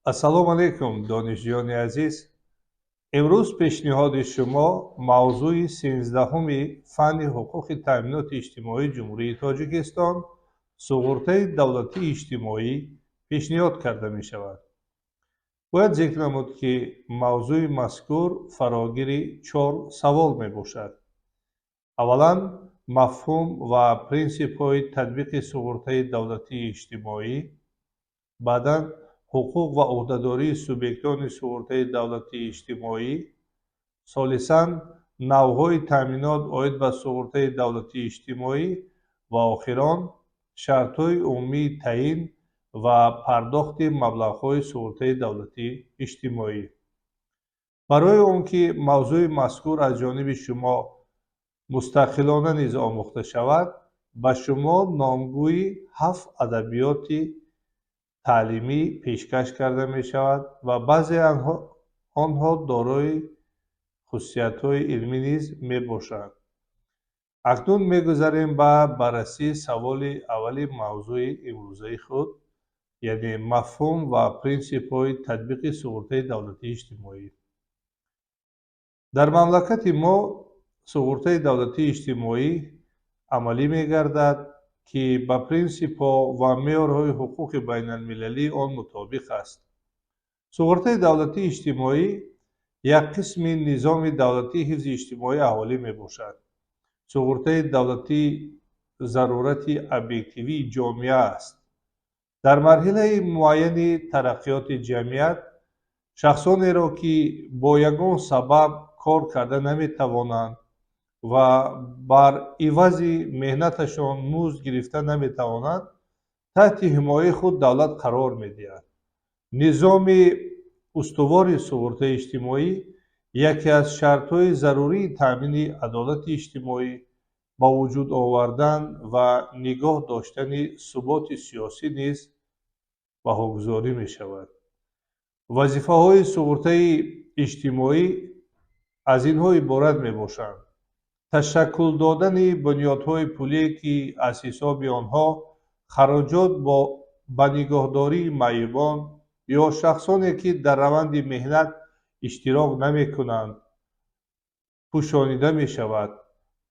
ассалому алайкум, донишҷӯёни азиз. имрӯз пешниҳоди шумо мавзӯи 13-уми фанни ҳуқуқи таъминоти иҷтимоии ҷумҳурии Тоҷикистон суғуртаи давлатии иҷтимоӣ пешниҳод карда мешавад. бояд зикр намуд, ки мавзӯи мазкур фарогири 4 савол мебошад. аввалан, мафҳум ва принсипҳои татбиқи суғуртаи давлатии иҷтимоӣ, баъдан ҳуқуқ ва ӯҳдадории субъектони суғуртаи давлатии иҷтимоӣ, солисан навъҳои таъминот оид ба суғуртаи давлатии иҷтимоӣ ва охирон шартҳои умумии таъин ва пардохти маблағҳои суғуртаи давлатии иҷтимоӣ. барои он ки мавзӯи мазкур аз ҷониби шумо мустақилона низ омӯхта шавад, ба шумо номгӯи 7 адабиёти таълимӣ пешкаш карда мешавад ва баъзеи онҳо дорои хусусиятҳои илмӣ низ мебошанд. акнун мегузарем ба баррасии саволи аввали мавзӯи имрӯзаи худ, яъне мафҳум ва принсипҳои татбиқи суғуртаи давлатии иҷтимоӣ. дар мамлакати мо суғуртаи давлатии иҷтимоӣ амалӣ мегардад, ки ба принсипҳо ва меъёрҳои ҳуқуқи байналмилалии он мутобиқ аст. суғуртаи давлатии иҷтимоӣ як қисми низоми давлатии ҳифзи иҷтимоии аҳолӣ мебошад. суғуртаи давлатӣ зарурати объективии ҷомеа аст. дар марҳилаи муайяни тараққиёти ҷамъият, шахсонеро ки бо ягон сабаб кор карда наметавонанд ва бар ивази меҳнаташон музд гирифта наметавонанд, таҳти ҳимояи худ давлат қарор медиҳад. низоми устувори суғуртаи иҷтимоӣ яке аз шартҳои зарурии таъмини адолати иҷтимоӣ, ба вуҷуд овардан ва нигоҳ доштани суботи сиёсӣ низ баҳогузорӣ мешавад. вазифаҳои суғуртаи иҷтимоӣ аз инҳо иборат мебошанд: ташаккул додани бунёдҳои пулие, ки аз ҳисоби онҳо хароҷот ба нигоҳдории маъюбон ё шахсоне, ки дар раванди меҳнат иштирок намекунанд, пӯшонида мешавад.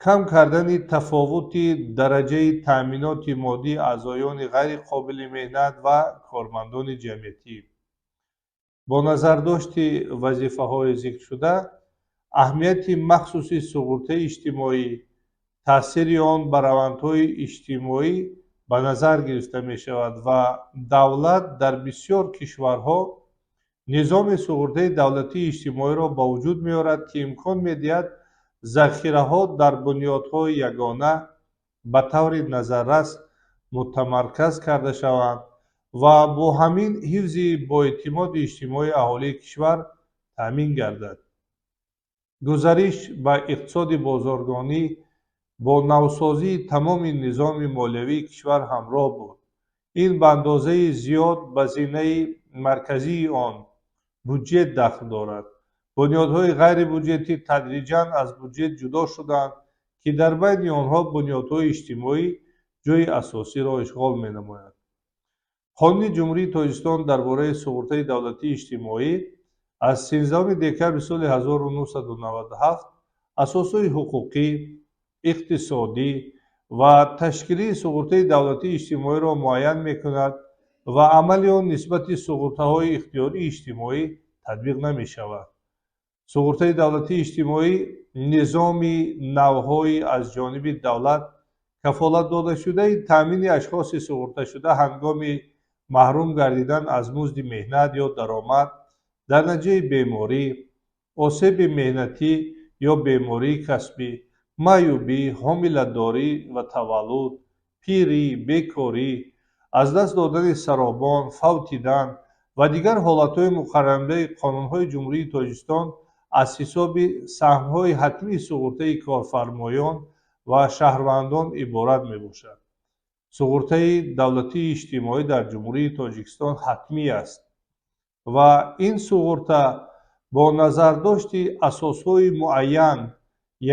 кам кардани тафовути дараҷаи таъминоти моддии аъзоёни ғайриқобили меҳнат ва кормандони ҷамъиятӣ. бо назардошти вазифаҳои зикршуда, аҳамияти махсуси суғуртаи иҷтимоӣ, таъсири он ба равандҳои иҷтимоӣ ба назар гирифта мешавад ва давлат дар бисёр кишварҳо низоми суғуртаи давлатии иҷтимоиро ба вуҷуд меорад, ки имкон медиҳад захираҳо дар бунёдҳои ягона ба таври назаррас мутамарказ карда шаванд ва бо ҳамин ҳифзи боэътимоди иҷтимоии аҳолии кишвар таъмин гардад. гузариш ба иқтисоди бозоргонӣ бо навсозии тамоми низоми молиявии кишвар ҳамроҳ буд. ин ба андозаи зиёд ба зинаи марказии он буҷет дахл дорад. бунёдҳои ғайрибуҷетӣ тадриҷан аз буҷет ҷудо шуданд, ки дар байни онҳо бунёдҳои иҷтимоӣ ҷойи асосиро ишғол менамоянд. қонуни ҷумҳурии Тоҷикистон дар бораи суғуртаи давлатии иҷтимоӣ аз 13 декабри соли 1997 асосҳои ҳуқуқӣ, иқтисодӣ ва ташкилии суғуртаи давлатии иҷтимоиро муайян мекунад ва амали он нисбати суғуртаҳои ихтиёрии иҷтимоӣ татбиқ намешавад. суғуртаи давлатии иҷтимоӣ низоми навъҳои аз ҷониби давлат кафолатдодашудаи таъмини ашхоси суғурташуда ҳангоми маҳрум гардидан аз музди меҳнат ё даромад дар натиҷаи беморӣ, осеби меҳнатӣ ё бемории касбӣ, маъюбӣ, ҳомиладорӣ ва таваллуд, пирӣ, бекорӣ, аз даст додани саробон, фавтидан ва дигар ҳолатҳои муқаррарнамудаи қонунҳои ҷумҳурии Тоҷикистон аз ҳисоби саҳмҳои ҳатмии суғуртаи корфармоён ва шаҳрвандон иборат мебошад. суғуртаи давлатии иҷтимоӣ дар ҷумҳурии Тоҷикистон ҳатмӣ аст ва ин суғурта бо назардошти асосҳои муайян,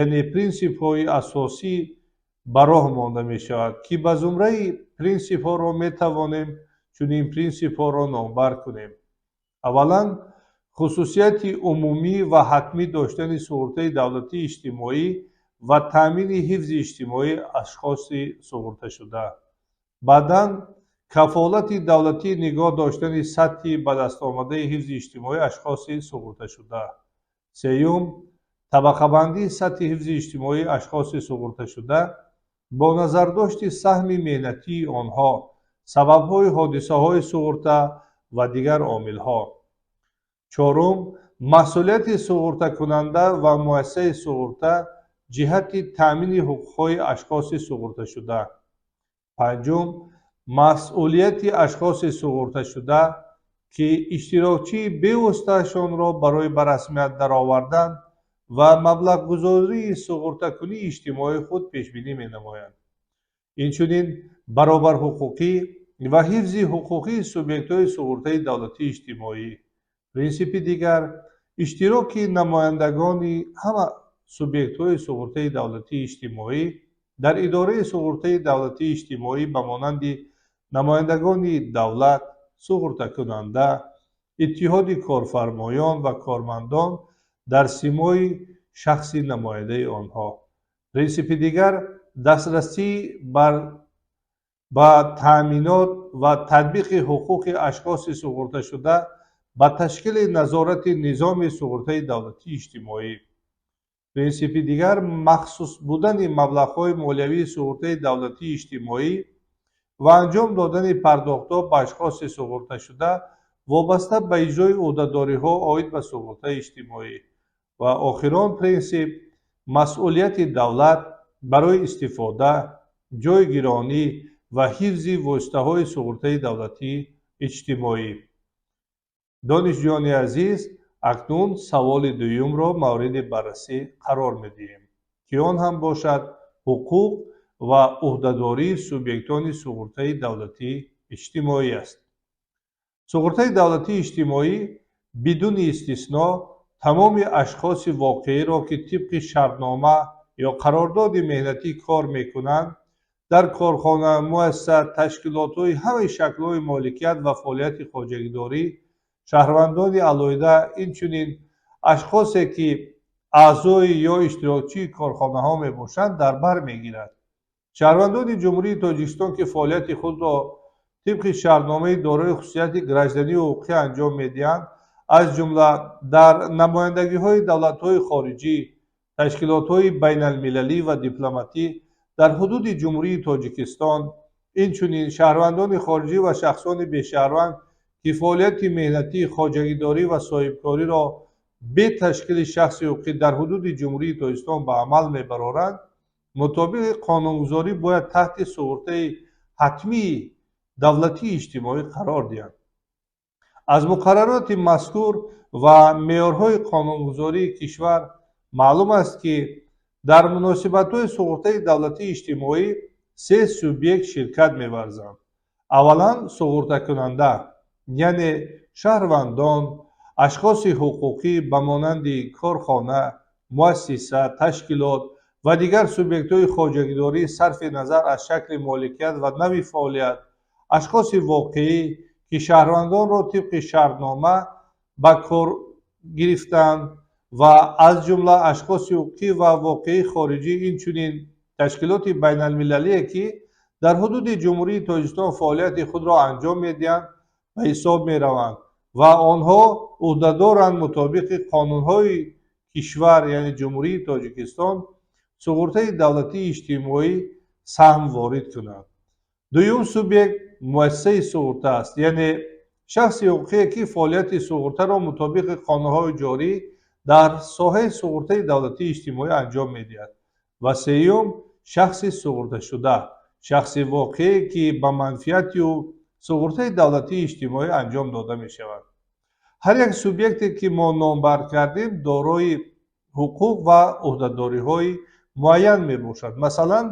яъне принсипҳои асосӣ ба роҳ монда мешавад, ки ба зумраи принсипҳоро метавонем чунин принсипҳоро номбар кунем. аввалан, хусусияти умумӣ ва ҳатмӣ доштани суғуртаи давлатии иҷтимоӣ ва таъмини ҳифзи иҷтимоии ашхоси суғурташуда. баъдан, кафолати давлатӣ нигоҳ доштани сатҳи ба дастомадаи ҳифзи иҷтимоии ашхоси суғурташуда. сеюм, табақабандии сатҳи ҳифзи иҷтимоии ашхоси суғурташуда бо назардошти саҳми меҳнатии онҳо, сабабҳои ҳодисаҳои суғурта ва дигар омилҳо. чорум, масъулияти суғуртакунанда ва муассисаи суғурта ҷиҳати таъмини ҳуқуқҳои ашхоси суғурташуда. панҷум, масъулияти ашхоси суғурташуда ки иштирокчии бевоситаашонро барои ба расмият даровардан ва маблағгузории суғуртакунии иҷтимоии худ пешбинӣ менамоянд. инчунин баробарҳуқуқӣ ва ҳифзи ҳуқуқии субъектҳои суғуртаи давлатии иҷтимоӣ. принсипи дигар, иштироки намояндагони ҳама субъектҳои суғуртаи давлатии иҷтимоӣ дар идораи суғуртаи давлатии иҷтимоӣ ба монанди намояндагони давлат, суғуртакунанда, иттиҳоди корфармоён ва кормандон дар симои шахси намояндаи онҳо. принсипи дигар, дастрасӣ ба таъминот ва татбиқи ҳуқуқи ашхоси суғурташуда ба ташкили назорати низоми суғуртаи давлатии иҷтимоӣ. принсипи дигар, махсус будани маблағҳои молиявии суғуртаи давлатии иҷтимоӣ ва анҷом додани пардохтҳо ба ашхоси суғурташуда вобаста ба иҷрои ӯҳдадориҳо оид ба суғуртаи иҷтимоӣ. ва охирон принсип, масъулияти давлат барои истифода, ҷойгиронӣ ва ҳифзи воситаҳои суғуртаи давлатии иҷтимоӣ. донишҷӯёни азиз, акнун саволи дуюмро мавриди баррасӣ қарор медиҳем, ки он ҳам бошад ҳуқуқ ва ӯҳдадории субъектони суғуртаи давлатии иҷтимоӣ аст. суғуртаи давлатии иҷтимоӣ бидуни истисно тамоми ашхоси воқеиро, ки тибқи шартнома ё қарордоди меҳнатӣ кор мекунанд, дар корхона, муассиса, ташкилотҳои ҳамаи шаклҳои моликият ва фаъолияти хоҷагидорӣ, шаҳрвандони алоҳида, инчунин ашхосе ки аъзои ё иштирокчии корхонаҳо мебошанд, дар бар мегирад. шаҳрвандони ҷумҳурии Тоҷикистон, ки фаъолияти худро тибқи шаҳрномаи дорои хусусияти граждании ҳуқуқӣ анҷом медиҳанд, аз ҷумла дар намояндагиҳои давлатҳои хориҷӣ, ташкилотҳои байналмилалӣ ва дипломатӣ дар ҳудуди ҷумҳурии Тоҷикистон, инчунин шаҳрвандони хориҷӣ ва шахсони бешаҳрванд, ки фаъолияти меҳнатӣ, хоҷагидорӣ ва соҳибкориро бе ташкили шахси ҳуқуқӣ дар ҳудуди ҷумҳурии Тоҷикистон ба амал мебароранд, мутобиқи қонунгузорӣ бояд таҳти суғуртаи ҳатмии давлатии иҷтимоӣ қарор диҳанд. аз муқаррароти мазкур ва меъёрҳои қонунгузории кишвар маълум аст, ки дар муносибатҳои суғуртаи давлатии иҷтимоӣ се субъект ширкат меварзанд. аввалан, суғуртакунанда, яъне шаҳрвандон, ашхоси ҳуқуқӣ ба монанди корхона, муассиса, ташкилот ва дигар субъектҳои хоҷагидорӣ сарфи назар аз шакли моликият ва нави фаъолият, ашхоси воқеӣ, ки шаҳрвандонро тибқи шартнома ба кор гирифтанд ва аз ҷумла ашхоси ҳуқуқӣ ва воқеии хориҷӣ, инчунин ташкилоти байналмилалие, ки дар ҳудуди ҷумҳурии Тоҷикистон фаъолияти худро анҷом медиҳанд ба ҳисоб мераванд ва онҳо ӯҳдадоранд мутобиқи қонунҳои кишвар, яъне ҷумҳурии Тоҷикистон, суғуртаи давлатии иҷтимоӣ саҳм ворид кунанд. дуюм субъект муассисаи суғурта аст, яъне шахси ҳуқуқие, ки фаъолияти суғуртаро мутобиқи қонунҳои ҷорӣ дар соҳаи суғуртаи давлатии иҷтимоӣ анҷом медиҳад. ва сеюм, шахси суғурташуда, шахси воқеӣ, ки ба манфиати ӯ суғуртаи давлатии иҷтимоӣ анҷом дода мешавад. ҳар як субъекте, ки мо номбар кардем, дорои ҳуқуқ ва ӯҳдадориҳои муайян мебошад. масалан,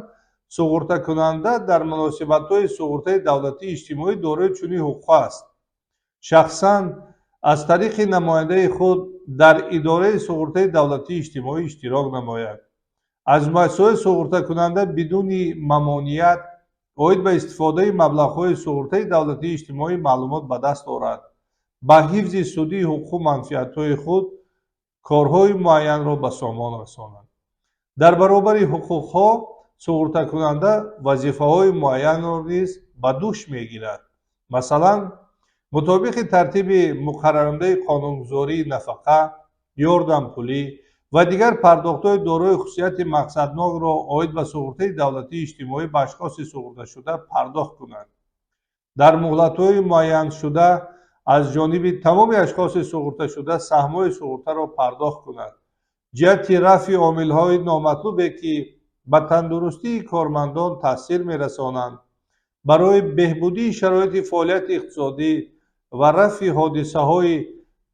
суғуртакунанда дар муносибатҳои суғуртаи давлатии иҷтимоӣ дорои чунин ҳуқуқ аст: шахсан аз тариқи намояндаи худ дар идораи суғуртаи давлатии иҷтимоӣ иштирок намояд. аз муассисаҳои суғуртакунанда бидуни мамоният оид ба истифодаи маблағҳои суғуртаи давлатии иҷтимоӣ маълумот ба даст орад, ба ҳифзи судии ҳуқуқу манфиатҳои худ корҳои муайянро ба сомон расонад. дар баробари ҳуқуқҳо суғуртакунанда вазифаҳои муайянро низ ба дӯш мегирад. масалан, мутобиқи тартиби муқаррарнамудаи қонунгузории нафақа, ёрдампулӣ ва дигар пардохтҳои дорои хусусияти мақсаднокро оид ба суғуртаи давлатии иҷтимоӣ ба ашхоси суғурташуда пардохт кунад. дар муҳлатҳои муайяншуда аз ҷониби тамоми ашхоси суғурташуда саҳмҳои суғуртаро пардохт кунад. ҷиҳати рафъи омилҳои номатлубе ки ба тандурустии кормандон таъсир мерасонанд, барои беҳбудии шароити фаъолияти иқтисодӣ ва рафъи ҳодисаҳои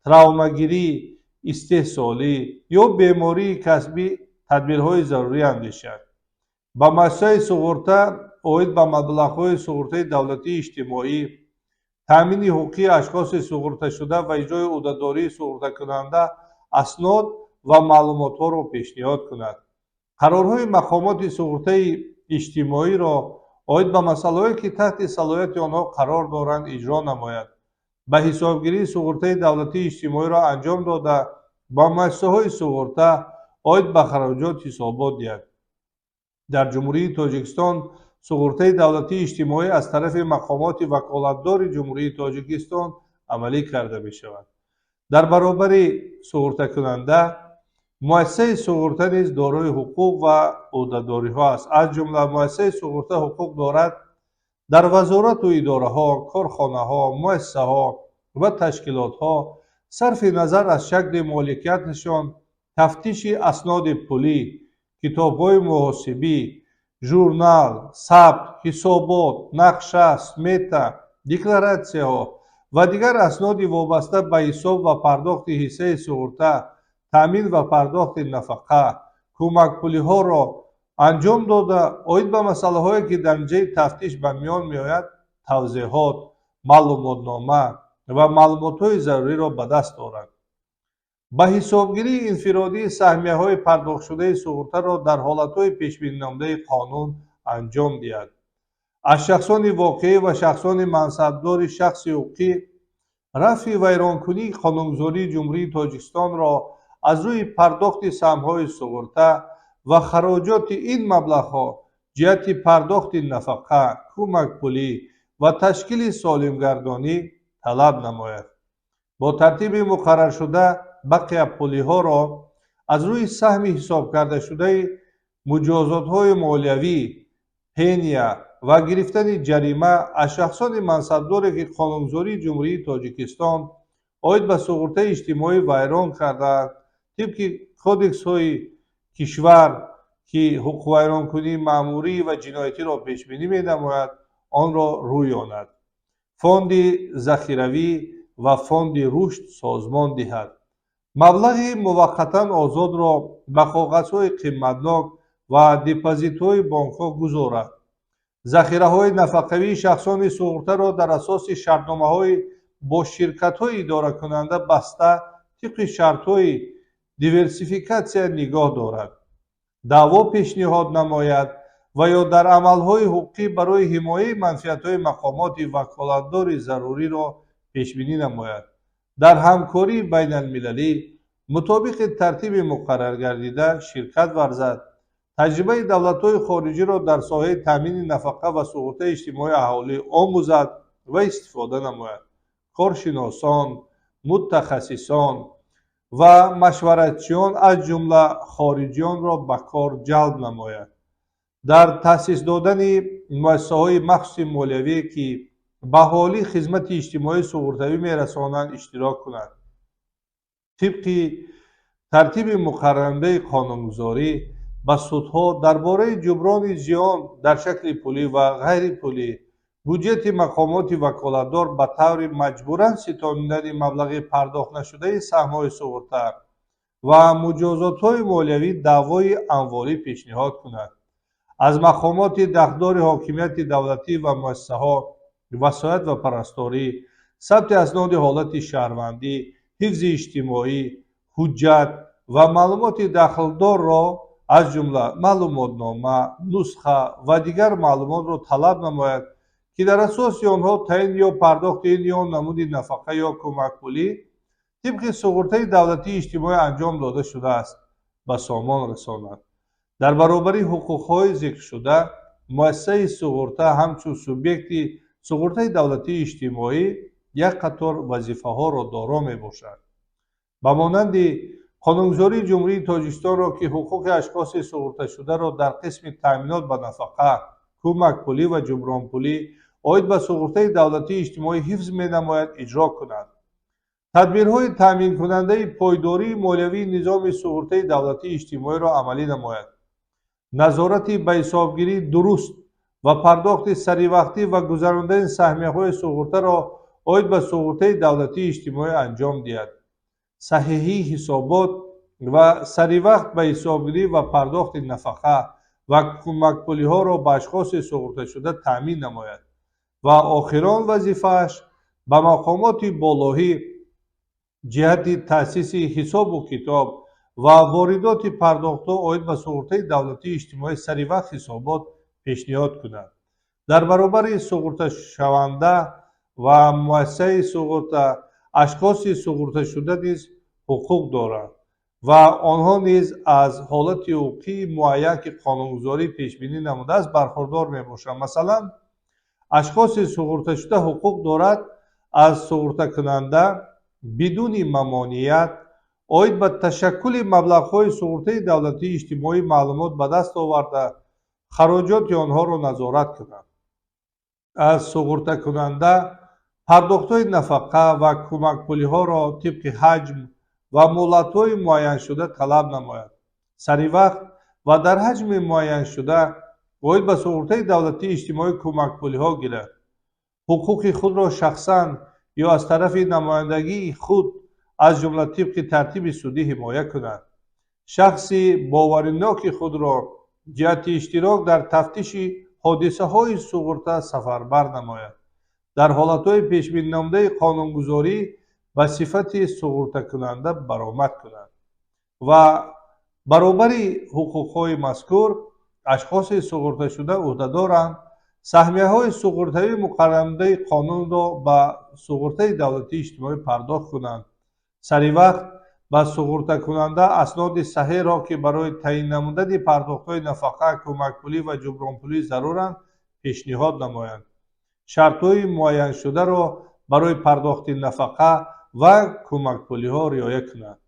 травмагирӣ, истеҳсолӣ ё бемории касбӣ тадбирҳои зарурӣ андешад. ба муассисаи суғурта оид ба маблағҳои суғуртаи давлатии иҷтимоӣ, таъмини ҳуқуқи ашхоси суғурташуда ва иҷрои ӯҳдадории суғуртакунанда аснод ва маълумотҳоро пешниҳод кунад. қарорҳои мақомоти суғуртаи иҷтимоиро оид ба масъалаҳое ки таҳти салоҳияти онҳо қарор доранд иҷро намояд. ба ҳисобгирии суғуртаи давлатии иҷтимоиро анҷом дода ба муассисаҳои суғурта оид ба хароҷот ҳисобот диҳад. дар ҷумҳурии Тоҷикистон суғуртаи давлатии иҷтимоӣ аз тарафи мақомоти ваколатдори ҷумҳурии Тоҷикистон амалӣ карда мешавад. дар баробари суғуртакунанда муассисаи суғурта низ дорои ҳуқуқ ва ӯҳдадориҳо аст. аз ҷумла муассисаи суғурта ҳуқуқ дорад дар вазорату идораҳо, корхонаҳо, муассисаҳо ва ташкилотҳо сарфи назар аз шакли моликияташон тафтиши асноди пулӣ, китобҳои муҳосибӣ, журнал, сабт, ҳисобот, нақша, смета, декларатсияҳо ва дигар асноди вобаста ба ҳисоб ва пардохти ҳиссаи суғурта, таъмин ва пардохти нафақа, кӯмакпулиҳоро анҷом дода оид ба масъалаҳое ки дар натиҷаи тафтиш ба миён меояд тавзеҳот, маълумотнома ва маълумотҳои заруриро ба даст орад. ба ҳисобгирии инфиродии саҳмияҳои пардохтшудаи суғуртаро дар ҳолатҳои пешбининамудаи қонун анҷом диҳад. аз шахсони воқеӣ ва шахсони мансабдори шахси ҳуқуқӣ рафъи вайронкунии қонунгузории ҷумҳурии Тоҷикистонро аз рӯи пардохти саҳмҳои суғурта ва хароҷоти ин маблағҳо ҷиҳати пардохти нафақа, кӯмакпулӣ ва ташкили солимгардонӣ талаб намояд. бо тартиби муқарраршуда бақия пулиҳоро аз рӯи саҳми ҳисобкардашудаи муҷозотҳои молиявӣ, пения ва гирифтани ҷарима аз шахсони мансабдоре ки қонунгузории ҷумҳурии Тоҷикистон оид ба суғуртаи иҷтимоӣ вайрон кардаанд, тибқи кодексҳои кишвар ки ҳуқуқвайронкунии маъмурӣ ва ҷиноятиро пешбинӣ менамояд, онро рӯёнад. фонди захиравӣ ва фонди рушд созмон диҳад. маблағи муваққатан озодро ба коғазҳои қиматнок ва депозитҳои бонкҳо гузорад. захираҳои нафақавии шахсони суғуртаро дар асоси шартномаҳои бо ширкатҳои идоракунанда баста тибқи шартҳои диверсификатсия нигоҳ дорад. даъво пешниҳод намояд ва ё дар амалҳои ҳуқуқӣ барои ҳимояи манфиатҳои мақомоти ваколатдори заруриро пешбинӣ намояд. дар ҳамкории байналмилалӣ мутобиқи тартиби муқаррар гардида ширкат варзад, таҷрибаи давлатҳои хориҷиро дар соҳаи таъмини нафақа ва суғуртаи иҷтимоии аҳолӣ омӯзад ва истифода намояд. коршиносон, мутахассисон ва машваратчиён аз ҷумла хориҷиёнро ба кор ҷалб намояд. дар таъсис додани муассисаҳои махсуси молиявие ки ба аҳолӣ хизмати иҷтимоии суғуртавӣ мерасонанд иштирок кунад. тибқи тартиби муқаррарнамудаи қонунгузорӣ ба судҳо дар бораи ҷуброни зиён дар шакли пулӣ ва ғайрипулӣ буҷети мақомоти ваколатдор ба таври маҷбуран ситонидани маблағи пардохтнашудаи саҳмҳои суғурта ва муҷозотҳои молиявӣ даъвои амворӣ пешниҳод кунад. аз мақомоти дахдори ҳокимияти давлатӣ ва муассисаҳо васоят ва парасторӣ ثبت اسناد حالت شهروندی، حفظ اجتماعی، حجت و معلومات داخلدار را از جمله معلوماتنامه، نسخه و دیگر معلومات را طلب نماید که در اساس آنها تعیین یا پرداخت این یا نمود نفقه یا کمک پولی طبق سقورتهای دولتی اجتماعی انجام داده شده است به سامان رساند. در برابر حقوقهای ذکر شده، مؤسسه سقورته همچون سوبیکت سقورتهای دولتی اجتماعی یک قطار وظیفه‌ها را دارا میباشد. به مانند قانونگذاری جمهوری تاجیکستان را که حقوق اشخاص سقورته شده را در قسم تامینات به نفقه، کمک پولی و جبران پولی عاید به سقورتهای دولتی اجتماعی حفظ می‌نماید اجرا کند. تدبیرهای تامین کننده پایداری مالیوی نظام سقورتهای دولتی اجتماعی را عملی نماید. نظارت به حسابگیری درست و پرداخت سریع و گذراندن سهمیه‌های سقورته را عاید به سقورتهای دولتی اجتماعی انجام دهد. صحیحی حسابات و سریع به حسابگیری و پرداخت نفقه و کمک پولی‌ها را به اشخاص سقورته شده تامین نماید و آخران وظیفه‌اش به مقامات بالایی جهت تأسیس حساب و کتاب و واردات پرداخت‌ها عاید به سقورتهای دولتی اجتماعی سریع حسابات پیشنهاد کند. در برابر سقورته شونده و مؤسسه سقورته اشخاص سقورته شده نیز حقوق دارند و آنها نیز از حالت حقوقی معین که قانونگذاری پیش بینی نموده است برخوردار میباشند. مثلا اشخاص سقورته شده حقوق دارد از سقورته کننده بدون ممانعت عاید به تشکل مبلغ‌های سقورتهای دولتی اجتماعی معلومات به دست آورده خراجات آنها را نظارت کنند. از سقورته کننده پرداخت‌های نفقه و کمک پولی‌ها را طبق حجم و مهلت‌های معین شده طلب نماید. سریع و در حجم معین شده عاید به سقورتهای دولتی اجتماعی کمک پولی‌ها گیرد. حقوق خود را شخصاً یا از طرف نمایندگی خود از جمله طبق ترتیب سودی حمایت کند. شخصی باورناک خود را جهت اشتراک در تفتیش حادثه‌های سقورته سفربر نماید. در حالت‌های پیش‌بینی نموده قانونگذاری به صفت سقورته کننده برآمد کند و برابر حقوق‌های مذکور اشخاص سقورته شده عهده‌دارند سهمیه‌های سقورته‌ای مقرر نموده قانون را به سقورته دولتی اجتماعی پرداخت کنند. سریع به سقورته کننده اسناد صحیح را که برای تعیین نمودن پرداخت‌های نفقه، کمک پولی و جبران پولی ضرورند پیشنهاد نمایند. شرط‌های معین شده را برای پرداخت نفقه و کمک پولی‌ها رعایت کنند.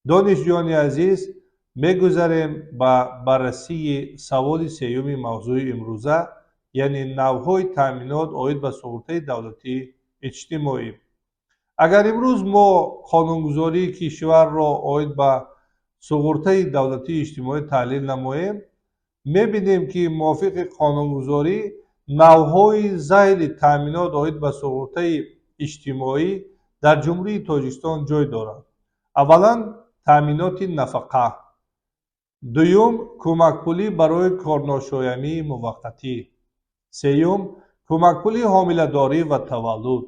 دانشجویان عزیز، می‌گذاریم به بررسی سوال سوم موضوع امروزه، یعنی نوع‌های تامینات عاید به سقورتهای دولتی اجتماعی. اگر امروز ما قانونگذاری کشور را عاید به سقورتهای دولتی اجتماعی تحلیل نماییم، می‌بینیم که موافق قانونگذاری نوع‌های ذیل تامینات عاید به سقورتهای اجتماعی در جمهوری تاجیکستان جای دارد. اولا تامینات نفقه، دوم کمک پولی برای کارناشایانی موقتی، سوم کمک پولی حامله‌داری و تولد،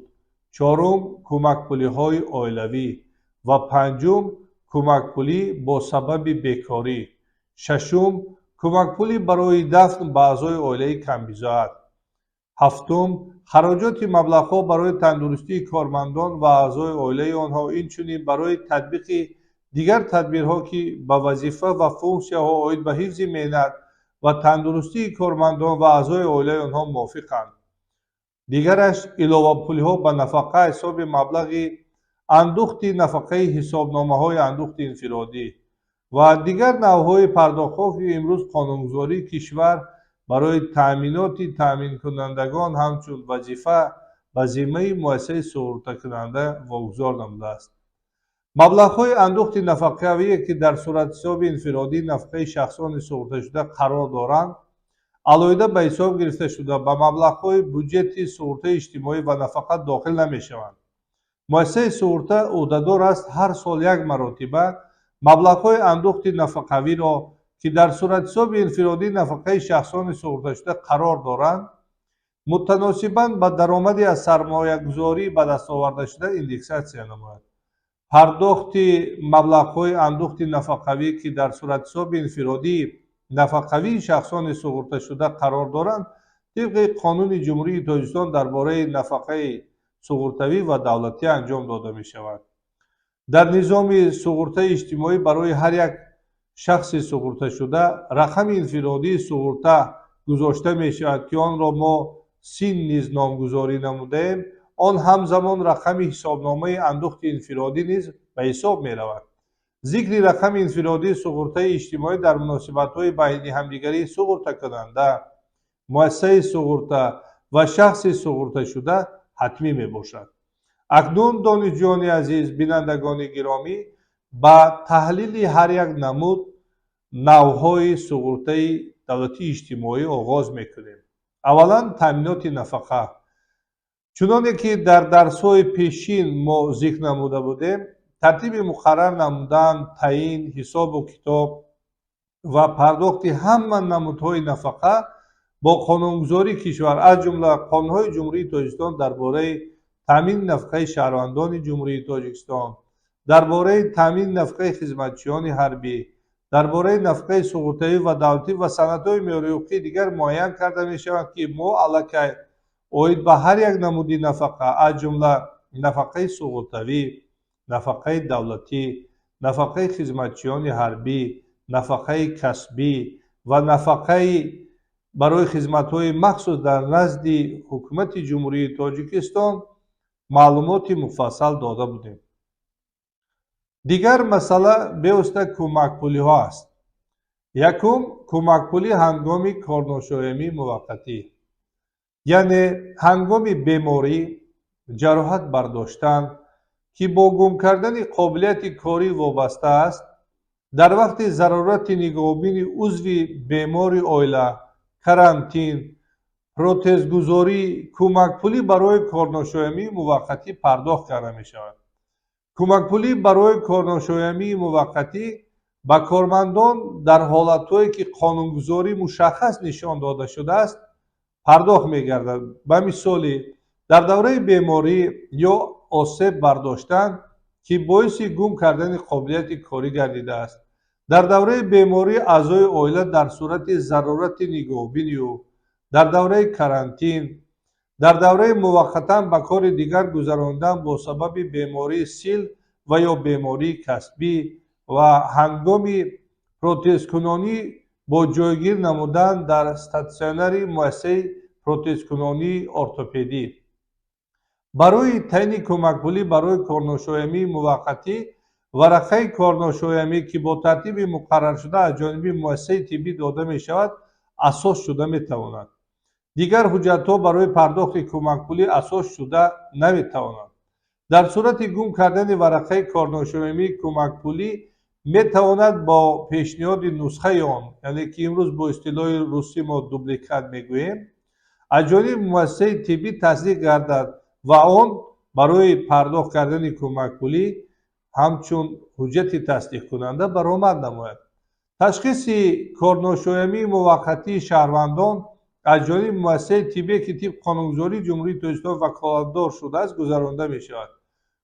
چهارم کمک پولی‌های عائلوی و پنجم کمک پولی با سبب بیکاری، ششم کمک پولی برای دفن به اعضای عائله کم‌بضاعت، هفتم خراجات مبلغ‌ها برای تندرستی کارمندان و اعضای عائله آنها، اینچنین برای تطبیق دیگر تدبیرها که به وظیفه و فونکسیاها عاید به حفظ مهنت و تندرستی کارمندان و اعضای عائله آنها موافقند. دیگرش علاوه پولی‌ها به نفقه حساب مبلغ اندوخت نفقه حسابنامه‌های اندوخت انفرادی و دیگر نوع‌های پرداخت‌ها که امروز قانونگذاری کشور برای تأمینات تأمین کنندگان همچون وظیفه به ذمه مؤسسه سقورته کننده واگذار نموده است. مبلغ‌های اندوخت نفقه‌ای که در صورت حساب انفرادی نفقه شخصان سقورته شده قرار دارند، علاوه به حساب گرفته شده به مبلغ‌های بودجه سقورته اجتماعی و نفقه داخل نمی‌شوند. مؤسسه سقورته عهده‌دار است هر سال یک مرتبه مبلغ‌های اندوخت نفقه‌ای را که در صورت حساب انفرادی نفقه شخصان سقورته شده قرار دارند мутаносибан ба даромади аз сармоягузорӣ ба даст оварда шуда индексатсия намояд. пардохти маблағҳои андӯхти нафақавӣ ки дар суратҳисоби инфиродии нафақавии шахсони суғурташуда қарор доранд, тибқи қонуни ҷумҳурии Тоҷикистон дар бораи нафақаи суғуртавӣ ва давлатӣ анҷом дода мешавад. дар низоми суғуртаи иҷтимоӣ барои ҳар як шахси суғурташуда рақами инфиродии суғурта гузошта мешавад ки онро мо син низ номгузорӣ намудаем. он ҳамзамон рақами ҳисобномаи андӯхти инфиродӣ низ ба ҳисоб меравад. зикри рақами инфиродии суғуртаи иҷтимоӣ дар муносибатҳои байни ҳамдигари суғуртакунанда, муассисаи суғурта ва шахси суғурташуда ҳатмӣ мебошад. акнун донишҷӯёни азиз, бинандагони гиромӣ, ба таҳлили ҳар як намуд навъҳои суғуртаи давлатии иҷтимоӣ оғоз мекунем. аввалан таъминоти нафақа. чуноне ки дар дарсҳои пешин мо зикр намуда будем, тартиби муқаррар намудан, таъин, ҳисобу китоб ва пардохти ҳама намудҳои нафақа бо қонунгузории кишвар аз ҷумла қонунҳои ҷумҳурии Тоҷикистон дар бораи таъмини нафақаи шаҳрвандони ҷумҳурии Тоҷикистон, дар бораи таъмини нафақаи хизматчиёни ҳарбӣ, дар бораи нафақаи суғуртавӣ ва давлатӣ ва санадҳои меъёрии ҳуқуқии дигар муайян карда мешавад, ки мо аллакай оид ба ҳар як намуди нафақа аз ҷумла нафақаи суғуртавӣ, нафақаи давлатӣ, нафақаи хизматчиёни ҳарбӣ, нафақаи касбӣ ва нафақаи барои хизматҳои махсус дар назди ҳукумати ҷумҳурии Тоҷикистон маълумоти муфассал дода будем. дигар масъала бевосита кӯмакпулиҳо аст. якум, кӯмакпулӣ ҳангоми корношоямии муваққатӣ, яъне ҳангоми беморӣ, ҷароҳат бардоштан ки бо гум кардани қобилияти корӣ вобаста аст, дар вақти зарурати нигоҳубини узви бемори оила, карантин, протезгузорӣ, кӯмакпулӣ барои корношоямии муваққатӣ пардохт карда мешавад. кӯмакпулӣ барои корношоямии муваққатӣ ба кормандон дар ҳолатҳое ки қонунгузорӣ мушаххас нишон дода шудааст пардохт мегардад. ба мисоли дар давраи беморӣ ё осеб бардоштан ки боиси гум кардани қобилияти корӣ гардидааст, дар давраи беморӣ аъзои оила дар сурати зарурати нигоҳубини ӯ, дар давраи карантин, дар давраи муваққатан ба кори дигар гузаронидан бо сабаби бемории сил ва ё бемории касбӣ ва ҳангоми протезкунонӣ бо ҷойгир намудан дар статсионари муассисаи протезкунонии ортопедӣ. барои таъини кӯмакпулӣ барои корношоямии муваққатӣ варақаи корношоямӣ ки бо тартиби муқарраршуда аз ҷониби муассисаи тиббӣ дода мешавад асос шуда метавонад. дигар ҳуҷҷатҳо барои пардохти кӯмакпулӣ асос шуда наметавонанд. дар сурати гум кардани варақаи корношоямии кӯмакпулӣ метавонад бо пешниҳоди нусхаи он, яъне ки имрӯз бо истилоҳи русӣ мо дубликат мегӯем, аз ҷониби муассисаи тиббӣ тасдиқ гардад ва он барои пардохт кардани кӯмакпулӣ ҳамчун ҳуҷҷати тасдиқкунанда баромад намояд. ташхиси корношоямии муваққатии шаҳрвандон аз ҷониби муассисаи тиббие ки тибқи қонунгузории ҷумҳурии Тоҷикистон ваколатдор шудааст гузаронида мешавад.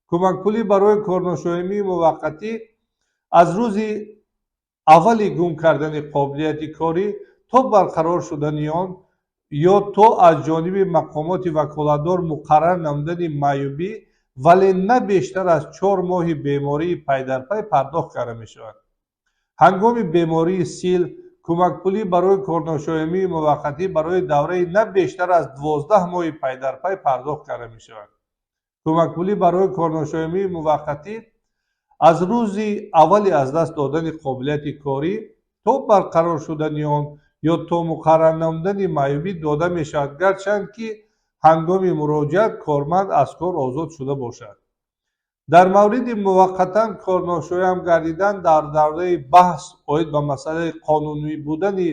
кӯмакпулӣ барои корношоямии муваққатӣ аз рӯзи аввали гум кардани қобилияти корӣ то барқарор шудани он ё то аз ҷониби мақомоти ваколатдор муқаррар намудани маъюбӣ вале на бештар аз 4 моҳи бемории пайдарпай пардохт карда мешавад. ҳангоми бемории сил кӯмакпулӣ барои корношоямии муваққатӣ барои давраи на бештар аз 12 моҳи пайдарпай пардохт карда мешавад. кӯмакпулӣ барои корношоямии муваққатӣ аз рӯзи аввали аз даст додани қобилияти корӣ то барқарор шудани он ё то муқаррар намудани маъюбӣ дода мешавад, гарчанд ки ҳангоми муроҷиат корманд аз кор озод шуда бошад. дар мавриди муваққатан корношоям гардидан дар давраи баҳс оид ба масъалаи қонунӣ будани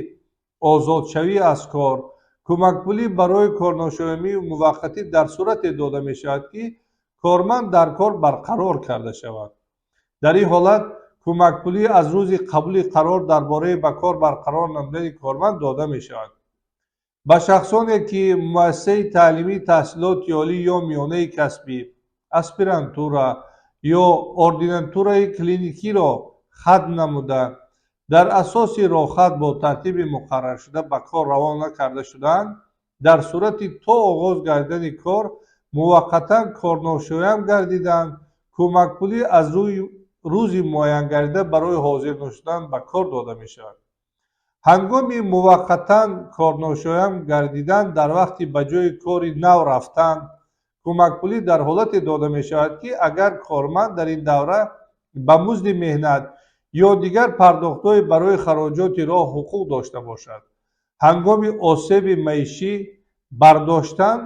озодшавӣ аз кор, кӯмакпулӣ барои корношоямии муваққатӣ дар сурате дода мешавад ки корманд дар кор барқарор карда шавад. дар ин ҳолат кӯмакпулӣ аз рӯзи қабули қарор дар бораи ба кор барқарор намудани корманд дода мешавад. ба шахсоне ки муассисаи таълимӣ таҳсилоти олӣ ё миёнаи касбӣ аспирантура ё ординатураи клиникиро хатм намуда дар асоси рохат бо тартиби муқарраршуда ба кор равона накарда шуданд, дар сурати то оғоз гардидани кор муваққатан корношоям гардиданд, кӯмакпулӣ аз рӯзи муайян гардида барои ҳозир нашудан ба кор дода мешавад. ҳангоми муваққатан корношоям гардидан дар вақти ба ҷои кори нав рафтан кӯмакпулӣ дар ҳолате дода мешавад ки агар корманд дар ин давра ба музди меҳнат ё дигар пардохтҳои барои хароҷоти роҳ ҳуқуқ дошта бошад. ҳангоми осеби маишӣ бардоштан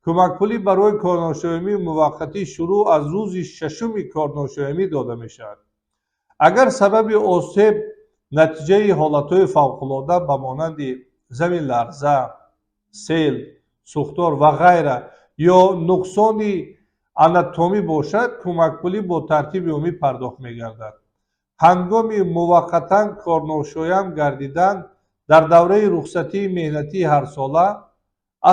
кӯмакпулӣ барои корношоямии муваққатӣ шурӯъ аз рӯзи шашуми корношоямӣ дода мешавад. агар сабаби осеб натиҷаи ҳолатҳои фавқулода ба монанди заминларза, сел, сӯхтор ва ғайра ё нуқсони анатомӣ бошад, кӯмакпулӣ бо тартиби умумӣ пардохт мегардад. ҳангоми муваққатан корношоям гардидан дар давраи рухсатии меҳнатии ҳарсола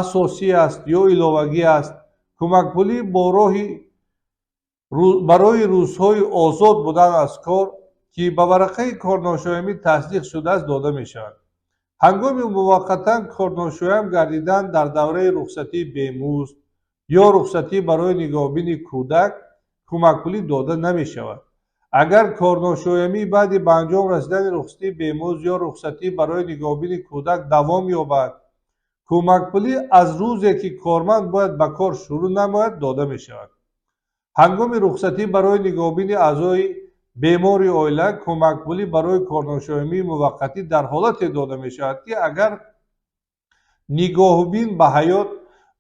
асосӣ аст ё иловагӣ аст. кӯмакпулӣ барои рӯзҳои озод будан аз кор ки ба варақаи корношоямӣ тасдиқ шудааст дода мешавад. ҳангоми муваққатан корношоям гардидан дар давраи рухсатии бемузд ё рухсатӣ барои нигоҳубини кӯдак кӯмакпулӣ дода намешавад. агар корношоямӣ баъди ба анҷом расидани рухсатии бемузд ё рухсатӣ барои нигоҳубини кӯдак давом ёбад, кӯмакпулӣ аз рӯзе ки корманд бояд ба кор шурӯъ намояд дода мешавад. ҳангоми рухсатӣ барои нигоҳубини аъзои бемори оила кӯмакпулӣ барои корношоямии муваққатӣ дар ҳолате дода мешавад ки агар нигоҳубин ба ҳаёт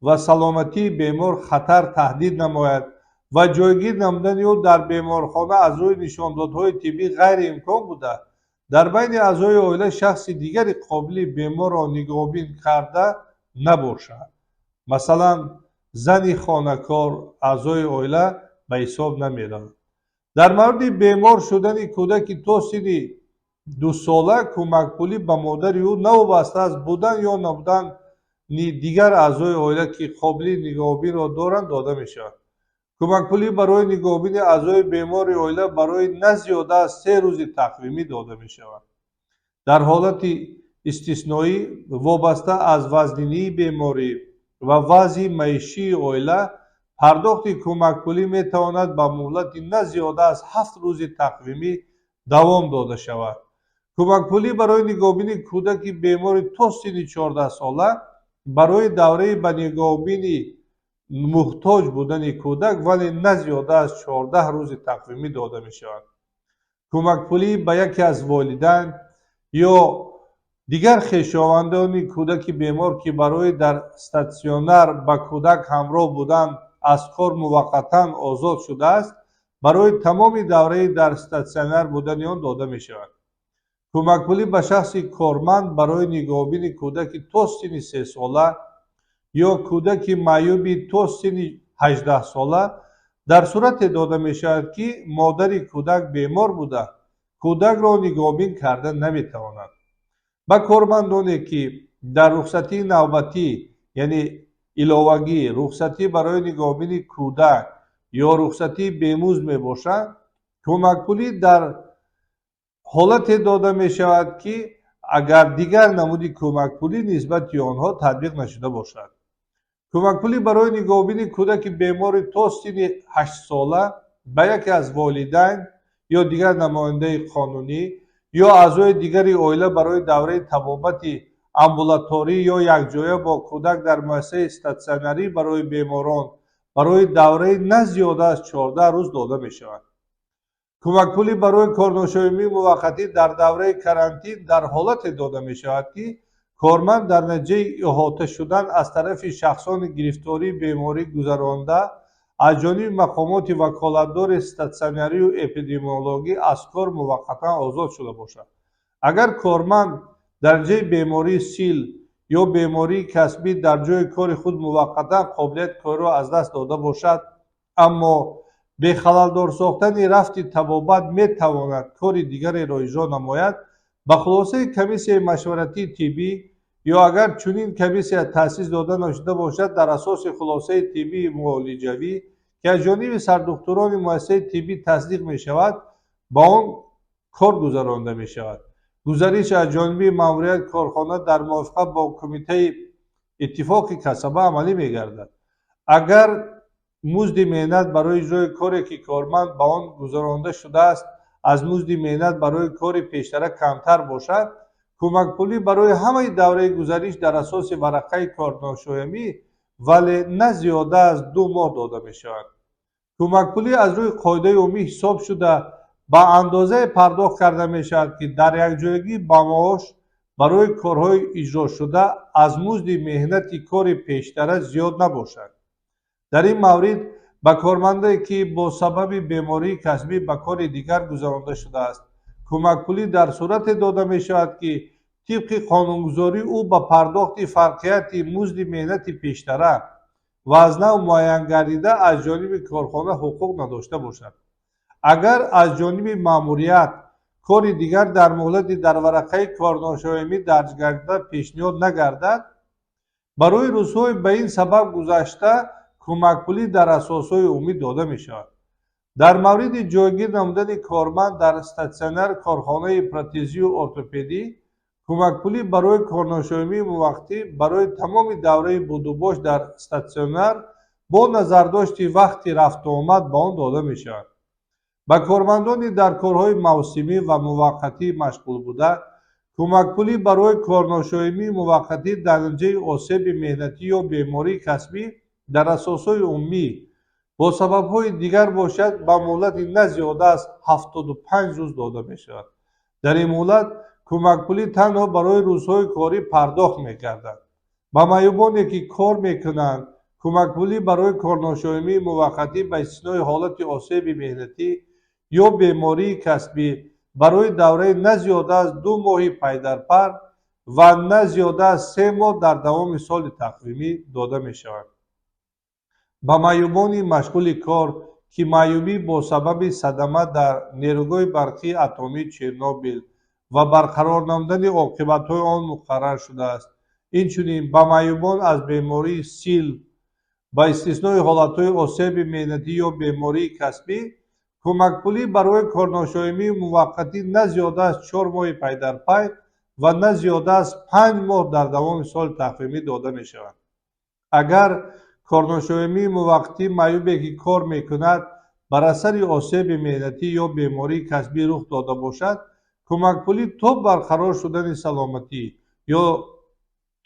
ва саломатии бемор хатар таҳдид намояд ва ҷойгир намудани ӯ дар беморхона аз рӯи нишондодҳои тиббӣ ғайриимкон буда дар байни аъзои оила шахси дигари қобили беморро нигоҳубин карда набошад. масалан зани хонакор аъзои оила ба ҳисоб наmerавад. дар мавриди бемор шудани кӯдаки то синни 2 сола кӯмакпулӣ ба модари ӯ навобаста аз будан ё набудани дигар аъзои оила ки қобили нигоҳубинро доранд дода мешавад. кӯмакпулӣ барои нигоҳубини аъзои бемори оила барои на зиёда аз 3 рӯзи тақвимӣ дода мешавад. дар ҳолати истисноӣ вобаста аз вазнинии беморӣ ва вазъи маишии оила пардохти кӯмакпулӣ метавонад ба муҳлати на зиёда аз 7 рӯзи тақвимӣ давом дода шавад. кӯмакпулӣ барои нигоҳубини кӯдаки бемори то синни 14 сола барои давраи ба нигоҳубини муҳтоҷ будани кӯдак вале на зиёда аз 14 рӯзи тақвимӣ дода мешавад. кӯмакпулӣ ба яке аз волидайн ё дигар хешовандони кӯдаки бемор ки барои дар статсионар ба кӯдак ҳамроҳ будан аз кор муваққатан озод шудааст, барои тамоми давраи дар статсионар будани он дода мешавад. кӯмакпулӣ ба шахси корманд барои нигоҳубини кӯдаки то синни 3 сола ё кӯдаки маъюби то синни 18 сола дар сурате дода мешавад ки модари кӯдак бемор буда кӯдакро нигоҳубин карда наметавонад. ба кормандоне ки дар рухсатии навбатӣ яъне иловагӣ, рухсатӣ барои нигоҳубини кӯдак ё рухсатии бемузд мебошад, кӯмакпулӣ дар ҳолате дода мешавад ки агар дигар намуди кӯмакпулӣ нисбати онҳо татбиқ нашуда бошад. кӯмакпулӣ барои нигоҳубини кӯдаки бемори то синни 8 сола ба яке аз волидайн ё дигар намояндаи қонунӣ ё аъзои дигари оила барои давраи табобати амбулаторӣ ё якҷоя бо кӯдак дар муассисаи статсионарӣ барои беморон барои давраи на зиёда аз 14 рӯз дода мешавад. кӯмакпулӣ барои корношоямии муваққатӣ дар давраи карантин дар ҳолате дода мешавад ки корманд дар натиҷаи иҳота шудан аз тарафи шахсони гирифтории беморӣ гузаронида аз ҷониби мақомоти ваколатдори статсионарию эпидемиологӣ аз кор муваққатан озод шуда бошад. агар корманд дар ҷои бемории сил ё бемории касбӣ дар ҷои кори худ муваққатан қобилияти кориро аз даст дода бошад, аммо бехалалдор сохтани рафти табобат метавонад кори дигареро иҷро намояд, ба хулосаи комиссияи машваратии тиббӣ ё агар чунин комиссия таъсис дода нашуда бошад, дар асоси хулосаи тиббии муолиҷавӣ ки аз ҷониби сардухтурони муассисаи тиббӣ тасдиқ мешавад, ба он кор гузаронида мешавад. гузариш аз ҷониби маъмурияти корхона дар мувофиқат бо кумитаи иттифоқи касаба амалӣ мегардад. агар музди меҳнат барои иҷрои коре ки корманд ба он гузаронида шудааст аз музди меҳнат барои кори пештара камтар бошад, кӯмакпулӣ барои ҳамаи давраи гузариш дар асоси варақаи корношоямӣ, вале на зиёда аз 2 моҳ дода мешавад. кӯмакпулӣ аз рӯи қоидаи умумӣ ҳисоб шуда ба андозае пардохт карда мешавад, ки дар якҷоягӣ ба маош барои корҳои иҷрошуда аз музди меҳнати кори пештара зиёд набошад. дар ин маврид ба кормандое ки бо сабаби бемории касбӣ ба кори дигар гузаронида шудааст, кӯмакпулӣ дар сурате дода мешавад, ки тибқи қонунгузорӣ ӯ ба пардохти фарқияти музди меҳнати пештара ва аз нав муайян гардида аз ҷониби корхона ҳуқуқ надошта бошад. агар аз ҷониби маъмурият кори дигар дар муҳлати дар варақаи корношоямӣ дарҷ гардида пешниҳод нагардад, барои рӯзҳои ба ин сабаб гузашта кӯмакпулӣ дар асосҳои умумӣ дода мешавад. дар мавриди ҷойгир намудани корманд дар статсионари корхонаи протезию ортопедӣ, кӯмакпулӣ барои корношоямии муваққатӣ барои тамоми давраи будубош дар статсионар бо назардошти вақти рафтуомад ба он дода мешавад. ба кормандони дар корҳои мавсимӣ ва муваққатӣ машғул буда, кӯмакпулӣ барои корношоямии муваққатӣ дар натиҷаи осеби меҳнатӣ ё бемории касбӣ дар асосҳои умумӣ бо сабабҳои дигар бошад, ба муҳлати на зиёда аз 75 рӯз дода мешавад. дар ин муҳлат кӯмакпулӣ танҳо барои рӯзҳои корӣ пардохт мегардад. ба маъюбоне ки кор мекунанд, кӯмакпулӣ барои корношоямии муваққатӣ ба истиснои ҳолати осеби меҳнатӣ ё бемории касбӣ барои давраи на зиёда аз 2 моҳи пайдарпай ва на зиёда аз 3 моҳ дар давоми соли тақвимӣ дода мешавад. ба маъюбони машғули кор ки маъюбӣ бо сабаби садама дар нерӯгоҳи барқии атомии Чернобил ва барқарор намудани оқибатҳои он муқаррар шудааст, инчунин ба маъюбон аз бемории сил ба истиснои ҳолатҳои осеби меҳнатӣ ё бемории касбӣ, кӯмакпулӣ барои корношоямии муваққатӣ на зиёда аз 4 моҳи пайдарпай ва на зиёда аз 5 моҳ дар давоми соли тақвимӣ дода мешавад. агар корношоямии муваққатӣ маъюбе ки кор мекунад бар асари осеби меҳнатӣ ё бемории касбӣ рух дода бошад, кӯмакпулӣ то барқарор шудани саломатӣ ё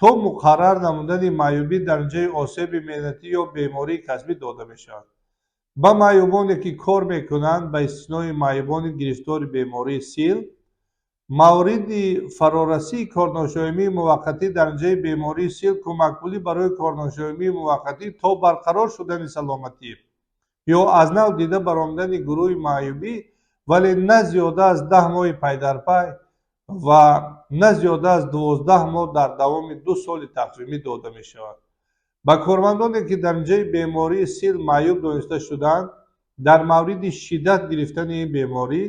то муқаррар намудани маъюбӣ дар натиҷаи осеби меҳнатӣ ё бемории касбӣ дода мешавад. ба маъюбоне ки кор мекунанд ба истиснои маъюбони гирифтори бемории сил, мавриди фарорасии корношоямии муваққатӣ дар натиҷаи бемории сил, кӯмакпулӣ барои корношоямии муваққатӣ то барқарор шудани саломатӣ ё аз нав дида баромадани гурӯҳи маъюбӣ, вале на зиёда аз 10 моҳи пайдарпай ва на зиёда аз 12 моҳ дар давоми 2 соли тақвимӣ дода мешавад. ба кормандоне ки дар натиҷаи бемории сил маъюб дониста шудаанд, дар мавриди шиддат гирифтани ин беморӣ,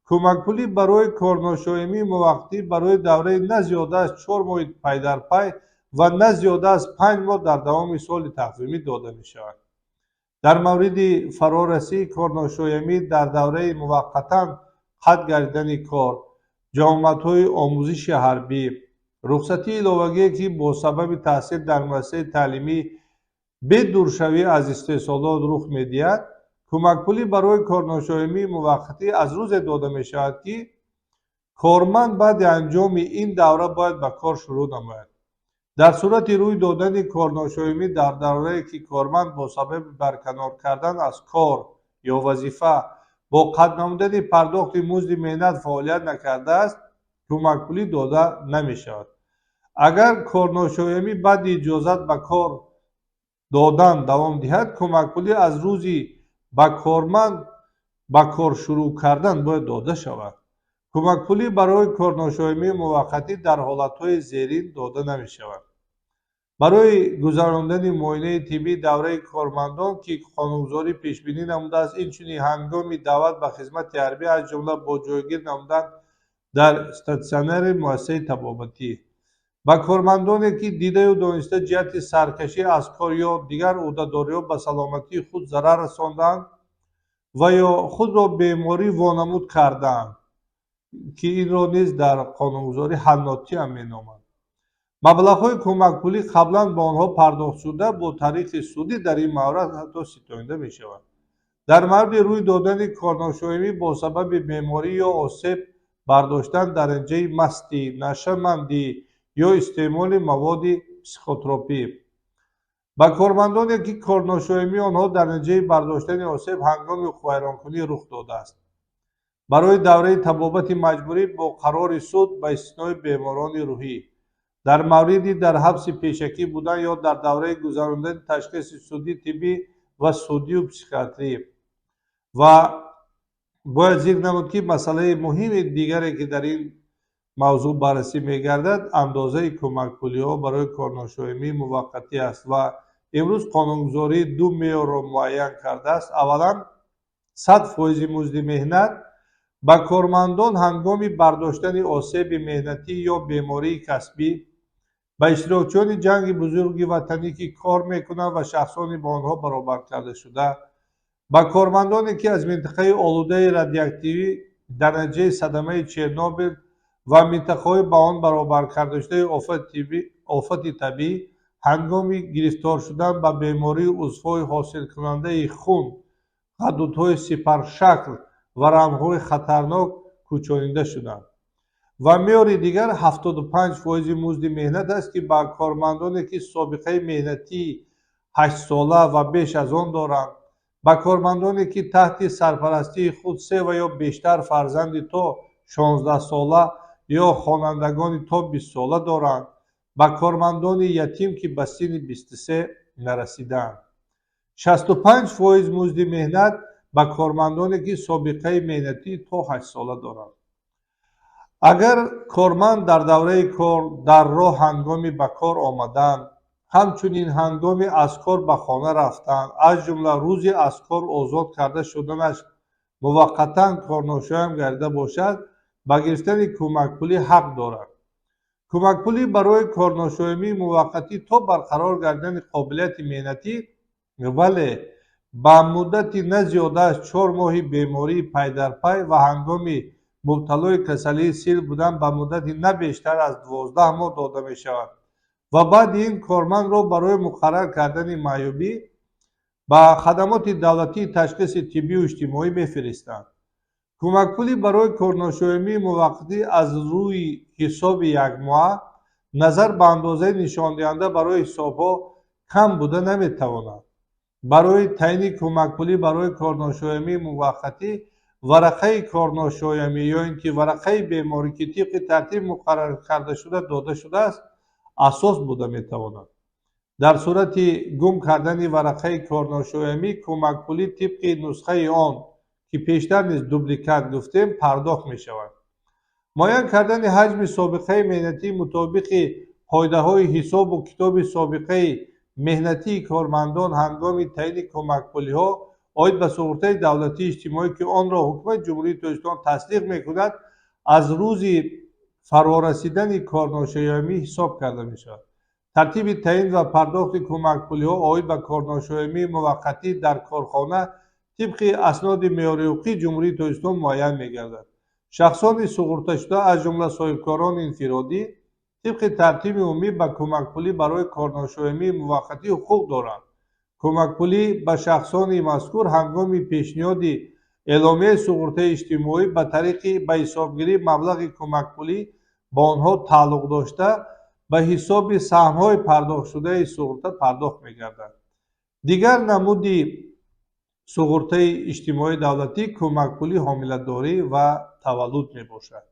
кӯмакпулӣ барои корношоямии муваққатӣ барои давраи на зиёда аз 4 моҳи пайдарпай ва на зиёда аз 5 моҳ дар давоми соли тақвимӣ дода мешавад. дар мавриди фарорасии корношоямӣ дар давраи муваққатан қатъ гардидани кор, ҷамоматҳои омӯзиши ҳарбӣ, рухсатии иловагие ки бо сабаби таъсир дар муассисаи таълимӣ бедуршавӣ аз истеҳсолот рух медиҳад, кӯмакпулӣ барои корношоямии муваққатӣ аз рӯзе дода мешавад, ки корманд баъди анҷоми ин давра бояд ба кор шурӯъ намояд. дар сурати рӯй додани корношоямӣ дар даврае ки корманд бо сабаби барканор кардан аз кор ё вазифа бо қатъ намудани пардохти музди меҳнат фаъолият накардааст, кӯмакпулӣ дода намешавад. агар корношоямӣ баъди иҷозат ба кор додан давом диҳад, кӯмакпулӣ аз рӯзи ба корманд ба кор шурӯъ кардан бояд дода шавад. кӯмакпулӣ барои корношоямии муваққатӣ дар ҳолатҳои зерин дода намешавад. барои гузарондани муоинаи тиббии давраи кормандон ки қонунгузорӣ пешбинӣ намудааст, инчунин ҳангоми даъват ба хизмати ҳарбӣ аз ҷумла бо ҷойгир намудан дар статсионари муассисаи табобатӣ ба кормандоне ки дидаю дониста ҷиҳати саркашӣ аз кор ё дигар ӯҳдадориҳо ба саломатии худ зарар расонданд ва ё худро беморӣ вонамуд кардаанд, ки инро низ дар қонунгузорӣ ҳаннотия меноманд. маблағҳои кӯмакпулӣ қаблан ба онҳо пардохтшуда бо тариқи судӣ дар ин маврад ҳатто ситонида мешавад. дар мавриди рӯй додани корношоимӣ бо сабаби беморӣ ё осеб бардоштан дараҷаи мастӣ, нашамандӣ ё истеъмоли маводи психотропӣ. ба кормандоне ки корношоимии онҳо дар натиҷаи бардоштани осеб ҳангоми вайронкунӣ рух додааст, барои давраи табобати маҷбурӣ бо қарори суд ба истиснои беморони рӯҳӣ, дар мавриди дар ҳабси пешакӣ будан ё дар давраи гузарондани ташхиси судӣ тиббӣ ва судию психиатрӣ. ва бояд зикр намуд ки масъалаи муҳими дигаре ки дар ин мавзӯъ баррасӣ мегардад андозаи кӯмакпулиҳо барои корношоимии муваққатӣ аст ва имрӯз қонунгузорӣ ду меъёрро муайян кардааст. аввалан 100% музди меҳнат ба кормандон ҳангоми бардоштани осеби меҳнатӣ ё бемории касбӣ, ба иштирокчиёни ҷанги бузурги ватанӣ ки кор мекунанд ва шахсони бо онҳо баробар кардашуда, ба кормандоне ки аз минтақаи олудаи радиоактивӣ дар натиҷаи садамаи Чернобил ва минтақаҳои ба он баробар кардашудаи офати табиӣ ҳангоми гирифтор шудан ба бемории узвҳои ҳосилкунандаи хун, ғадудҳои сипаршакл ва рамгҳои хатарнок кӯчонида шуданд. ва меъёри дигар 75% музди меҳнат аст, ки ба кормандоне ки собиқаи меҳнатии 8сола ва беш аз он доранд, ба кормандоне ки таҳти сарпарастии худ 3 ва ё бештар фарзанди то 16сола ё хонандагони то 20сола доранд, ба кормандони ятим ки ба синни 23 нарасидаанд. 65% музди меҳнат ба кормандоне ки собиқаи меҳнатии то 8 сола доранд. агар корманд дар давраи кор дар роҳ ҳангоми ба кор омадан, ҳамчунин ҳангоми аз кор ба хона рафтан, аз ҷумла рӯзи аз кор озод карда шуданаш муваққатан корношоям гардида бошад, ба гирифтани кӯмакпулӣ ҳақ дорад. кӯмакпулӣ барои корношоимии муваққатӣ то барқарор гардидани қобилияти меҳнатӣ, вале ба муддати на зиёда аз 4 моҳи бемории пайдарпай ва ҳангоми мубталои касалии сил будан ба муддати на бештар аз 12 моҳ дода мешавад ва баъди ин кормандро барои муқаррар кардани маъюбӣ ба хадамоти давлатии ташхиси тиббию иҷтимоӣ мефиристанд. кӯмакпулӣ барои корношоимии муваққатӣ аз рӯи ҳисоби якмоҳа назар ба андозаи нишондиҳанда барои ҳисобҳо кам буда наметавонад. барои таъини кӯмакпулӣ барои корношоимии муваққатӣ варақаи корношоямӣ ё ин ки варақаи беморӣ ки тибқи тартиби муқаррар кардашуда дода шудааст асос буда метавонад. дар сурати гум кардани варақаи корношоямӣ кӯмакпулӣ тибқи нусхаи он ки пештар низ дубликат гуфтем пардохт мешавад. муайян кардани ҳаҷми собиқаи меҳнатии мутобиқи қоидаҳои ҳисобу китоби собиқаи меҳнатии кормандон ҳангоми таъини кӯмакпулиҳо оид ба суғуртаи давлатии иҷтимоӣ ки онро ҳукумати ҷумҳурии Тоҷикистон тасдиқ мекунад, аз рӯзи фарорасидани корношоямӣ ҳисоб карда мешавад. тартиби таъин ва пардохти кӯмакпулиҳо оид ба корношоимии муваққатӣ дар корхона тибқи асноди меъёри ҳуқуқии ҷумҳурии Тоҷикистон муайян мегардад. шахсони суғурташуда аз ҷумла соҳибкорони инфиродӣ тибқи тартиби умумӣ ба кӯмакпулӣ барои корношоимии муваққатӣ ҳуқуқ доранд. кӯмакпулӣ ба шахсони мазкур ҳангоми пешниҳоди эъломияи суғуртаи иҷтимоӣ ба тариқи ба ҳисобгирии маблағи кӯмакпулӣ ба онҳо тааллуқ дошта ба ҳисоби саҳмҳои пардохтшудаи суғурта пардохт мегардад. дигар намуди суғуртаи иҷтимоии давлатӣ кӯмакпулии ҳомиладорӣ ва таваллуд мебошад.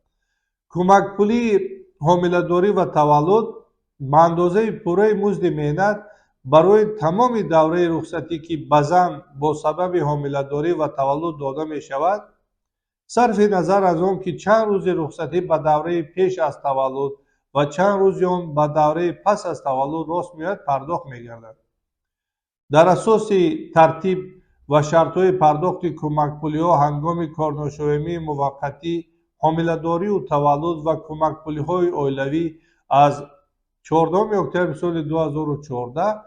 кӯмакпулии ҳомиладорӣ ва таваллуд ба андозаи пурраи музди меҳнат барои тамоми давраи рухсатӣ ки ба зан бо сабаби ҳомиладорӣ ва таваллуд дода мешавад, сарфи назар аз он ки чанд рӯзи рухсатӣ ба давраи пеш аз таваллуд ва чанд рӯзи он ба давраи пас аз таваллуд рост меояд, пардохт мегардад. дар асоси тартиб ва шартҳои пардохти кӯмакпулиҳо ҳангоми корношоимии муваққатӣ, ҳомиладорию таваллуд ва кӯмакпулиҳои оилавӣ аз 14 октябри соли 2014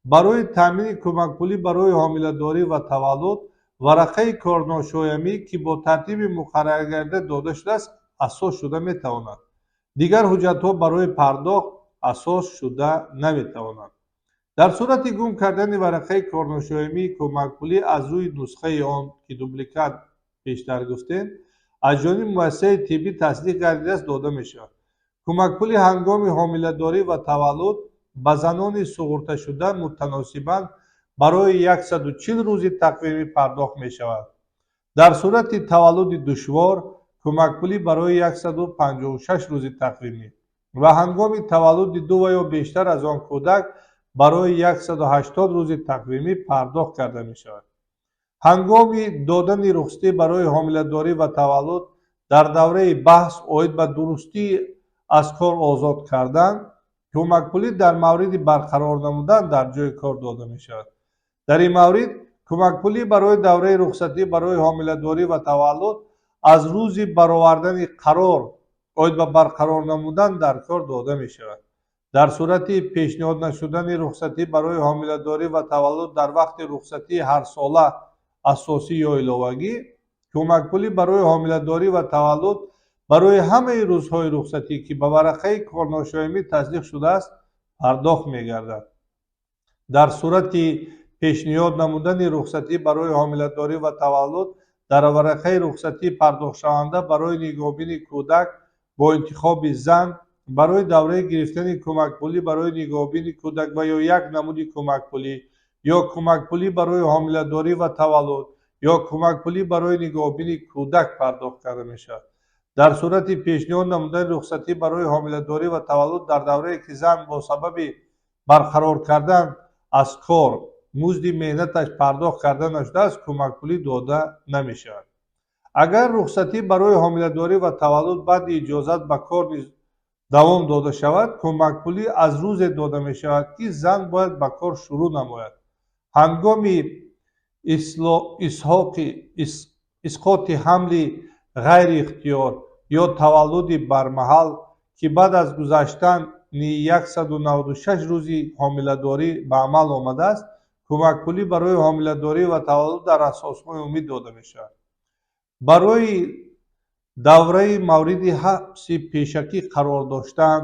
барои таъмини кӯмакпулӣ барои ҳомиладорӣ ва таваллуд варақаи корношоямӣ ки бо тартиби муқаррар карда дода шудааст асос шуда метавонад. дигар ҳуҷҷатҳо барои пардохт асос шуда наметавонанд. дар сурати гум кардани варақаи корношоямии кӯмакпулӣ аз рӯи нусхаи он ки дубликат пештар гуфтем аз ҷониби муассисаи тиббӣ тасдиқ гардидааст дода мешавад. кӯмакпулӣ ҳангоми ҳомиладорӣ ва таваллуд ба занони суғурташуда мутаносибан барои 140 рӯзи тақвимӣ пардохт мешавад. дар сурати таваллуди душвор кӯмакпулӣ барои 156 рӯзи тақвимӣ ва ҳангоми таваллуди 2 ва ё бештар аз он кӯдак барои 180 рӯзи тақвимӣ пардохт карда мешавад. ҳангоми додани рухсатӣ барои ҳомиладорӣ ва таваллуд дар давраи баҳс оид ба дурустӣ аз кор озод кардан кӯмакпулӣ дар мавриди барқарор намудан дар ҷои кор дода мешавад. дар ин маврид кӯмакпулӣ барои давраи рухсатӣ барои ҳомиладорӣ ва таваллуд аз рӯзи баровардани қарор оид ба барқарор намудан дар кор дода мешавад. дар сурати пешниҳод нашудани рухсатӣ барои ҳомиладорӣ ва таваллуд дар вақти рухсатии ҳарсола асосӣ ё иловагӣ кӯмакпулӣ барои ҳомиладорӣ ва таваллуд барои ҳамаи рӯзҳои рухсатӣ ки ба варақаи корношоямӣ тасдиқ шудааст пардохт мегардад. дар сурати пешниҳод намудани рухсатӣ барои ҳомиладорӣ ва таваллуд дар варақаи рухсатии пардохтшаванда барои нигоҳубини кӯдак бо интихоби зан барои давраи гирифтани кӯмакпулӣ барои нигоҳубини кӯдак ва ё як намуди кӯмакпулӣ ё кӯмакпулӣ барои ҳомиладорӣ ва таваллуд ё кӯмакпулӣ барои нигоҳубини кӯдак пардохт карда мешавад. дар сурати пешниҳод намудани рухсатӣ барои ҳомиладорӣ ва таваллуд дар даврае ки зан бо сабаби барқарор кардан аз кор музди меҳнаташ пардохт карда нашудааст кӯмакпулӣ дода намешавад. агар рухсатӣ барои ҳомиладорӣ ва таваллуд баъди иҷозат ба кор низ давом дода шавад кӯмакпулӣ аз рӯзе дода мешавад ки зан бояд ба кор шурӯъ намояд. ҳангоми исқоти ҳамли ғайриихтиёр ё таваллуди бармаҳал ки баъд аз гузаштани 196 рӯзи ҳомиладорӣ ба амал омадааст кӯмакпулӣ барои ҳомиладорӣ ва таваллуд дар асосҳои умумӣ дода мешавад. барои давраи мавриди ҳабси пешакӣ қарор доштан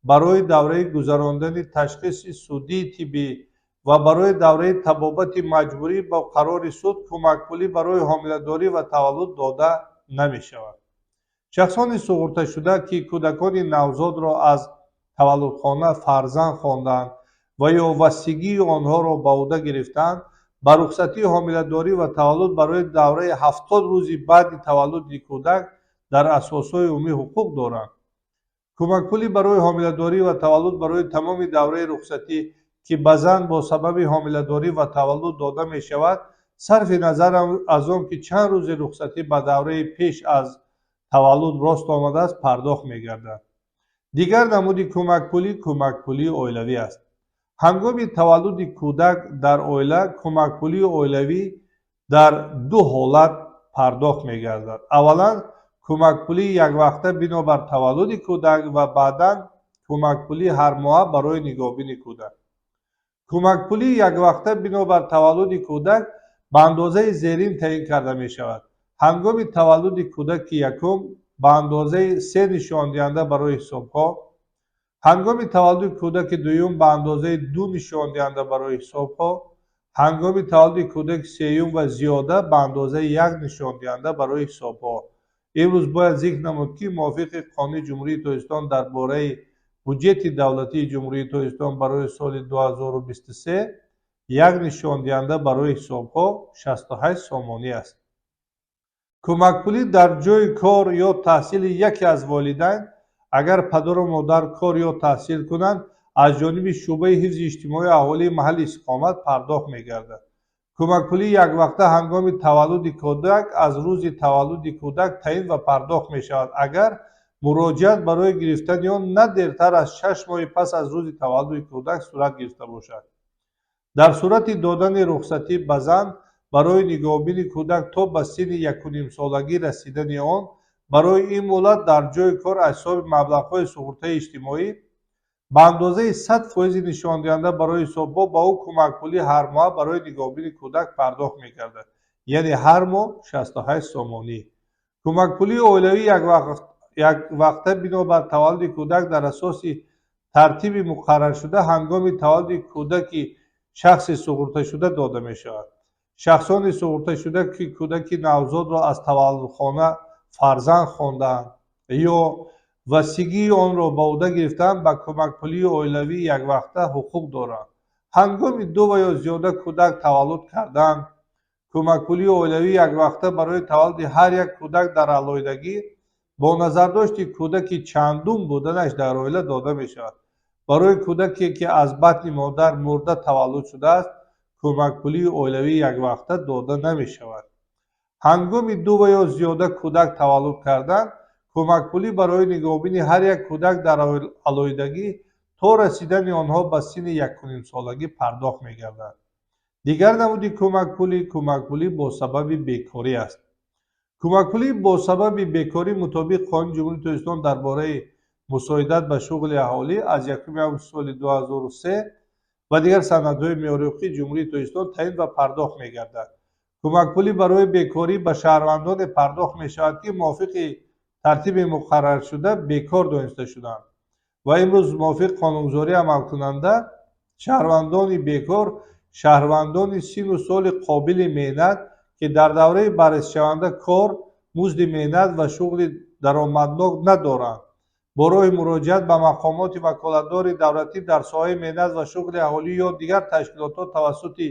барои давраи гузарондани ташхиси судии тиббӣ ва барои давраи табобати маҷбурӣ бо қарори суд кӯмакпулӣ барои ҳомиладорӣ ва таваллуд дода намешавад. шахсони суғурташуда ки кӯдакони навзодро аз таваллудхона фарзанд хонданд ва ё васигии онҳоро ба ӯҳда гирифтанд ба рухсатии ҳомиладорӣ ва таваллуд барои давраи 70 рӯзи баъди таваллуди кӯдак дар асосҳои умумӣ ҳуқуқ доранд. кӯмакпулӣ барои ҳомиладорӣ ва таваллуд барои тамоми давраи рухсатӣ ки ба зан бо сабаби ҳомиладорӣ ва таваллуд дода мешавад сарфи назар аз он ки чанд рӯзи рухсатӣ ба давраи пеш аз таваллуд рост омадааст пардохт мегардад. дигар намуди кӯмакпулӣ кӯмакпулии оилавӣ аст. ҳангоми таваллуди кӯдак дар оила кӯмакпулии оилавӣ дар ду ҳолат пардохт мегардад. аввалан кӯмакпулии яквақта бинобар таваллуди кӯдак ва баъдан кӯмакпулии ҳармоҳа барои нигоҳубини кӯдак. кӯмакпулии яквақта бинобар таваллуди кӯдак ба андозаи зерин таъин карда мешавад. ҳангоми таваллуди кӯдаки якум ба андозаи 3 нишондиҳанда барои ҳисобҳо, ҳангоми таваллуди кӯдаки дуюм ба андозаи 2 нишондиҳанда барои ҳисобҳо, ҳангоми таваллуди кӯдаки сеюм ва зиёда ба андозаи 1 нишондиҳанда барои ҳисобҳо. имрӯз бояд зикр намуд ки мувофиқи Қонуни Ҷумҳурии Тоҷикистон дар бораи буҷети давлатии Ҷумҳурии Тоҷикистон барои соли 2023 1 нишондиҳанда барои ҳисобҳо 68 сомонӣ аст. кӯмакпулӣ дар ҷойи кор ё таҳсили яке аз волидайн агар падару модар кор ё таҳсил кунанд аз ҷониби шуъбаи ҳифзи иҷтимоии аҳолии маҳалли иstiqomat пардохт мегардад. кӯмакпулии яквақта ҳангоми таваллуди кӯдак аз рӯзи таваллуди кӯдак таъин ва пардохт мешавад агар муроҷиат барои гирифтани он на дертар аз 6 моҳи пас аз рӯзи таваллуди кӯдак сурат гирифта бошад. дар сурати додани рухсатӣ ба зан барои нигоҳубини кӯдак то ба синни 1,5-солагӣ расидани он барои ин молат дар ҷойи кор аз ҳисоби маблағҳои суғуртаи иҷтимоӣ ба андозаи 100% нишондиҳанда барои ҳисоббоб ба ӯ кӯмакпулӣ ҳар моҳ барои нигоҳбини кӯдак пардохт мекардад, яъне ҳар моҳ 68 сомонӣ. Кӯмакпулии оилавӣ яквақта бинобар таваллуди кӯдак дар асоси тартиби муқарраршуда ҳангоми таваллуди кӯдаки шахси суғурташуда дода мешавад. Шахсони суғурташуда ки кӯдаки навзодро аз таваллудхона фарзанд хондаанд ё васигии онро ба ӯҳда гирифтаанд, ба кӯмакпулии оилавӣ яквақта ҳуқуқ доранд. ҳангоми 2 ва ё зиёда кӯдак таваллуд карданд, кӯмакпулии оилавӣ яквақта барои таваллуди ҳар як кӯдак дар алоҳидагӣ бо назардошти кӯдаки чандум буданаш дар оила дода мешавад. барои кӯдаке ки аз батни модар мурда таваллуд шудааст, кӯмакпулии оилавӣ яквақта дода намешавад. ҳангоми 2 ва ё зиёда кӯдак таваллуд карданд, кӯмакпулӣ барои нигоҳбини ҳар як кӯдак дар алоҳидагӣ то расидани онҳо ба синни 1,5-солагӣ пардохт мегардад. дигар намуди кӯмакпулӣ кӯмакпулӣ бо сабаби бекорӣ аст. кӯмакпулӣ бо сабаби бекорӣ мутобиқи Қонуни Ҷумҳурии Тоҷикистон дар бораи мусоидат ба шуғли аҳолӣ аз 1 августи соли 2003 ва дигар санадҳои меъёрии ҳуқуқии Ҷумҳурии Тоҷикистон таъин ва пардохт мегардад. кӯмакпулӣ барои бекорӣ ба шаҳрвандоне пардохт мешавад, ки мувофиқи тартиби муқарраршуда бекор дониста шуданд ва имрӯз мувофиқи қонунгузории амалкунанда шаҳрвандони бекор шаҳрвандони сину соли қобили меҳнат ки дар давраи барресшаванда кор, музди меҳнат ва шуғли даромаднок надоранд, бо роҳи муроҷиат ба мақомоти ваколатдори давлатӣ дар соҳаи меҳнат ва шуғли аҳолӣ ё дигар ташкилотҳо тавассути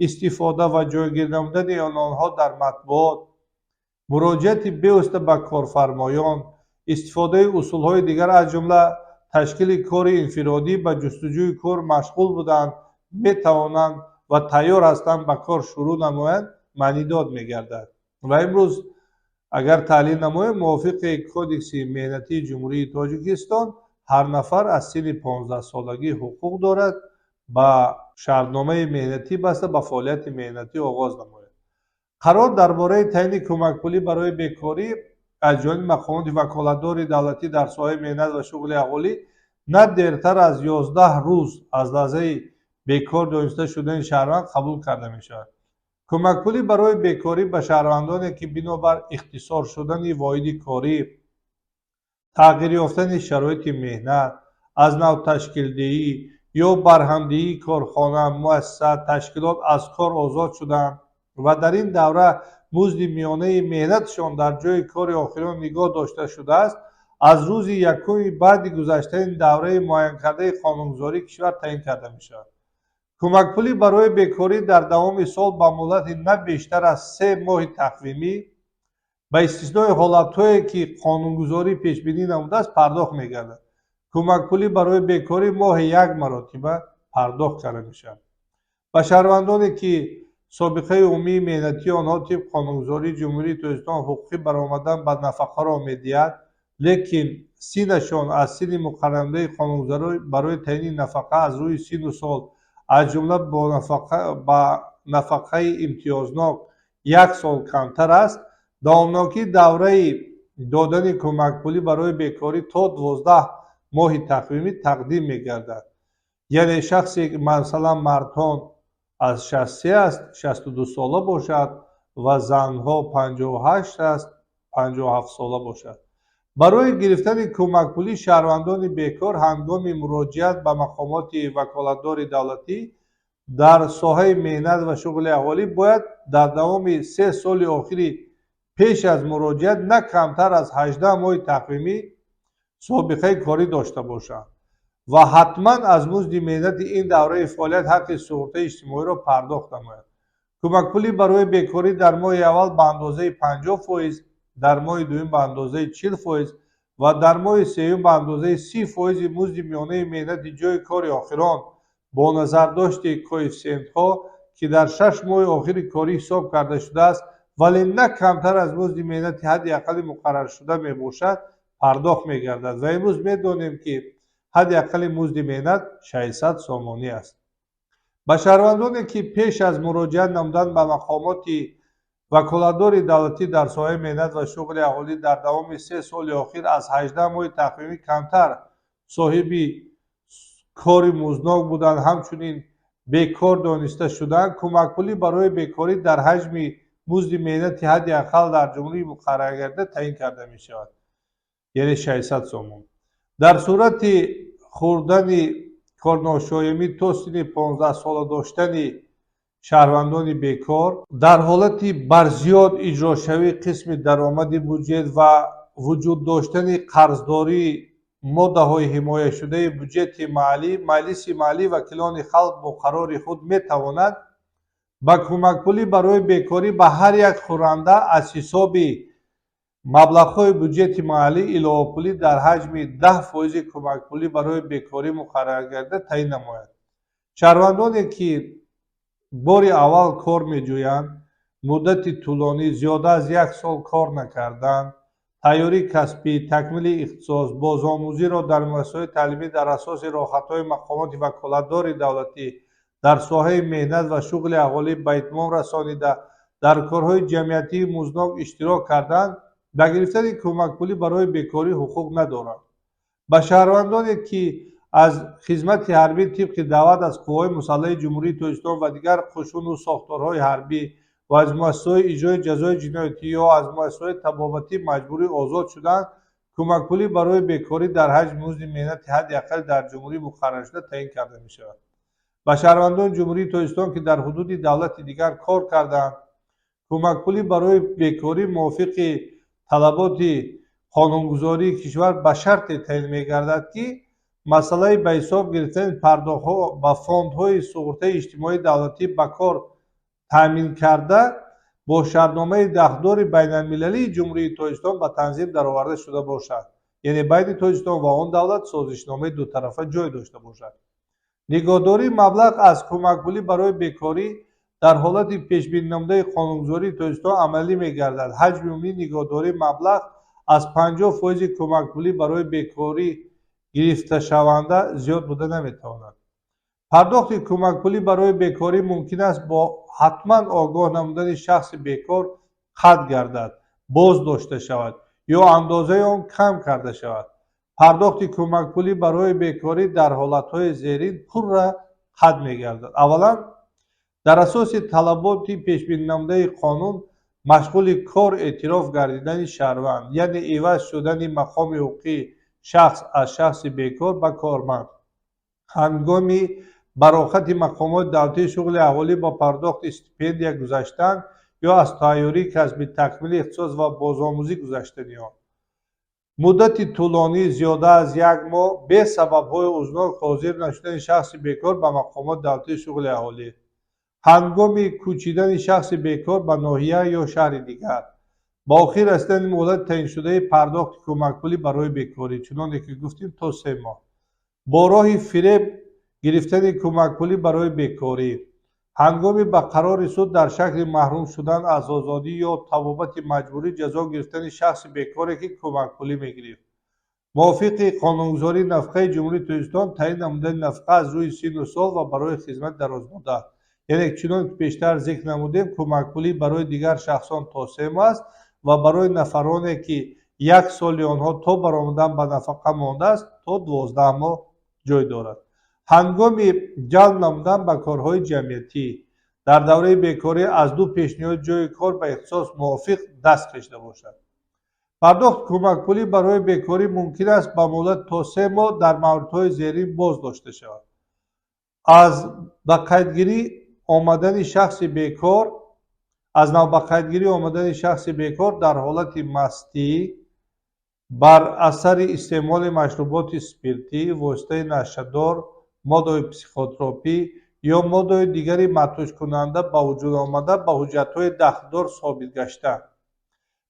истифода ва ҷойгир намудани онҳо дар матбуот, муроҷиати бевосита ба корфармоён, истифодаи усулҳои дигар аз ҷумла ташкили кори инфиродӣ ба ҷустуҷӯи кор машғул буданд, метавонанд ва тайёр ҳастанд ба кор шурӯъ намоянд, маънидод мегардад. ва имрӯз агар таҳлил намоем, мувофиқи Кодекси меҳнатии Ҷумҳурии Тоҷикистон ҳар нафар аз синни 15-солагӣ ҳуқуқ дорад ба шартномаи меҳнатӣ баста ба фаъолияти меҳнатӣ оғоз намояд. қарор дар бораи таъини кӯмакпулӣ барои бекорӣ аз ҷониби мақомоти ваколатдори давлатӣ дар соҳаи меҳнат ва шуғли аҳолӣ на дертар аз 11 рӯз аз лаҳзаи бекор дониста шудани шаҳрванд қабул карда мешавад. кӯмакпулӣ барои бекорӣ ба шаҳрвандоне ки бинобар ихтисор шудани воҳиди корӣ, тағйир ёфтани шароити меҳнат, аз нав ташкилдиҳӣ ё барҳамдиҳии корхона, муассиса, ташкилот аз кор озод шуданд ва дар ин давра музди миёнаи меҳнатшон дар ҷойи кори охирон нигоҳ дошта шудааст, аз рӯзи 1 баъди гузаштани давраи муайянкардаи қонунгузории кишвар таъин карда мешавад. кӯмакпулӣ барои бекорӣ дар давоми сол ба муддати на бештар аз 3 моҳи тақвимӣ ба истиснои ҳолатҳое ки қонунгузорӣ пешбинӣ намудааст пардохт мегардад. кӯмакпулӣ барои бекорӣ моҳе 1 маротиба пардохт карда мешавад. ба шаҳрвандоне ки собиқаи умумии меҳнатии онҳо тибқи қонунгузории Ҷумҳурии Тоҷикистон ҳуқуқи баромадан ба нафақаро медиҳад, лекин синнашон аз синни муқаррарнамудаи қонунгузорӣ барои таъини нафақа аз рӯи сину сол аз ҷумла ба нафақаи имтиёзнок 1 сол камтар аст, давомнокии давраи додани кӯмакпулӣ барои бекорӣ то 12 моҳи тақвимӣ тақдим мегардад. яъне шахсе масалан мардон аз 63 аст, 62 сола бошад ва занҳо 58 аст, 57 сола бошад. барои гирифтани кӯмакпулӣ шаҳрвандони бекор ҳангоми муроҷиат ба мақомоти ваколатдори давлатӣ дар соҳаи меҳнат ва шуғли аҳолӣ бояд дар давоми 3 соли охири пеш аз муроҷиат на камтар аз 18 моҳи тақвимӣ собиқаи корӣ дошта бошанд ва ҳатман аз музди меҳнати ин давраи фаъолият ҳаққи суғуртаи иҷтимоиро пардохт намояд. кӯмакпулӣ барои бекорӣ дар моҳи аввал ба андозаи 50%, дар моҳи дуюм ба андозаи 40% ва дар моҳи сеюм ба андозаи 30% музди миёнаи меҳнати ҷойи кори охирон бо назардошти коэффисиентҳо ки дар 6 моҳи охири корӣ ҳисоб карда шудааст, вале на камтар аз музди меҳнати ҳадди аққали муқарраршуда мебошад, пардохт мегардад ва имрӯз медонем ки ҳадди аққали музди меҳнат 600 сомонӣ аст. ба шаҳрвандоне ки пеш аз муроҷиат намуданд ба мақомоти ваколатдори давлатӣ дар соҳаи меҳнат ва шуғли аҳолӣ дар давоми 3 соли охир аз 18 моҳи тақвимӣ камтар соҳиби کاری موزناک بودند، همچنین بکار دانسته شدند. کمک‌پولی برای بکاری در حجم مزد مهنت حداقل در جمهوری مقرر گردیده تعیین کرده می شود، یعنی 600 سوم. در صورت خوردن کارناشایمی تا سن 15 ساله داشتن شهروندان بیکار، در حالتی برزیاد اجراشوی قسم درآمد بودجه و وجود داشتن قرضداری ماده‌های حمایه شده بودجه محلی، مجلس محلی وکیلان خلق با قرار خود می‌توانند با کمک‌پولی برای بیکاری به هر یک خورنده از حساب مبلغ‌های بودجه محلی علاوه‌پولی در حجم 10% کمک‌پولی برای بیکاری مقرر گردیده تعیین نماید. شهروندانی که باری اول کار می‌جویند، مدت طولانی زیاده از 1 سال کار نکردند، تیاری کسبی، تکمیل اختصاص، بازآموزی را در مؤسسه‌های تعلیمی در اساس راه‌حل‌های مقامات وکالتدار دولتی در ساحه مهنت و شغل اهالی به اتمام رسانیده، در کارهای جمعیتی موزناک اشتراک کردند، به گرفتن کمک‌پولی برای بیکاری حقوق ندارند. به شهروندانی که از خدمت حربی طبق دعوت از قوای مسلح جمهوری تاجیکستان و دیگر قشون و ساختارهای حربی و از مؤسسه‌های اجرای جزای جنایتی یا از مؤسسه‌های طبابتی مجبوری آزاد شدند، کمک‌پولی برای بیکاری در حجم مزد مهنت حداقل در جمهوری مقرر شده تعیین کرده می‌شود. به شهروندان جمهوری تاجیکستان که در حدود دولت دیگر کار کردند، کمک‌پولی برای بیکاری موافق طلبات قانونگذاری کشور به شرط تعیین می‌گردد که مسئله به حساب گرفتن پرداخت‌ها به فاندهای سقوط اجتماعی دولتی به کار تامین کرده با شرطنامه دهدار بین‌المللی جمهوری تاجیکستان به تنظیم درآورده شده باشد، یعنی بین تاجیکستان و آن دولت سازشنامه دو طرفه جای داشته باشد. نگهداری مبلغ از کمک‌پولی برای بیکاری در حالت پیش‌بینی نموده قانونگذاری تاجیکستان عملی می‌گردد. حجم عمومی نگهداری مبلغ از 50% کمک‌پولی برای بیکاری گرفته شونده زیاد بوده نمی‌تواند. پرداخت کمک‌پولی برای بیکاری ممکن است با حتما آگاه نمودن شخص بیکار قطع گردد، باز داشته شود یا اندازه آن کم کرده شود. پرداخت کمک‌پولی برای بیکاری در حالت‌های زیرین پور را قطع می‌گردد. اولا در اساس طلبات پیش‌بینی نموده قانون مشغول کار اعتراف گردیدن شهروند، یعنی عوض شدن مقام حقوقی شخص از شخص بیکار به کارمند، هنگام براخط مقامات دولتی شغل اهالی با پرداخت استیپندیا گذشتن یا از تیاری کسب تکمیل اختصاص و بازآموزی گذشتنی آن. مدت طولانی زیاده از 1 ماه به سبب‌های اوزناک حاضر نشدن شخص بیکار به مقامات دولتی شغل اهالی، هنگام کوچیدن شخص بیکار به ناحیه یا شهر دیگر، با آخر رسیدن مهلت تعیین شده پرداخت کمک‌پولی برای بیکاری چنانکه که گفتیم تا 3 ماه، با راه فریب گرفتن کمک‌پولی برای بیکاری، هنگام به قرار سود در شکل محروم شدن از آزادی یا طبابت مجبوری جزا گرفتن شخص بیکاری که کمک‌پولی می‌گرفت. موافق قانونگذاری نفقه جمهوری تاجیکستان تعیین نمودن نفقه از روی سن و سال و برای خدمت درازمدت، یعنی چنانکه پیشتر ذکر نمودیم کمک‌پولی برای دیگر شخصان تا 3 ماه است و برای نفرانی که 1 سال آنها تا برآمدن به نفقه مانده است تا 12 ماه جای دارد. هنگام جلب نمودن به کارهای جمعیتی در دوره بیکاری از 2 پیشنهاد جای کار به اختصاص موافق دست کشیده باشد. پرداخت کمک‌پولی برای بیکاری ممکن است به مدت تا 3 ماه در موردهای زیرین باز داشته شود: از به قیدگیری آمدن شخص بیکار در حالت مستی بر اثر استعمال مشروبات اسپریتی، واسطه نشه‌دار، ماده پسیخوتروپی یا ماده دیگری مدهوش کننده به وجود آمده به حجت‌های دخلدار ثابت گشته،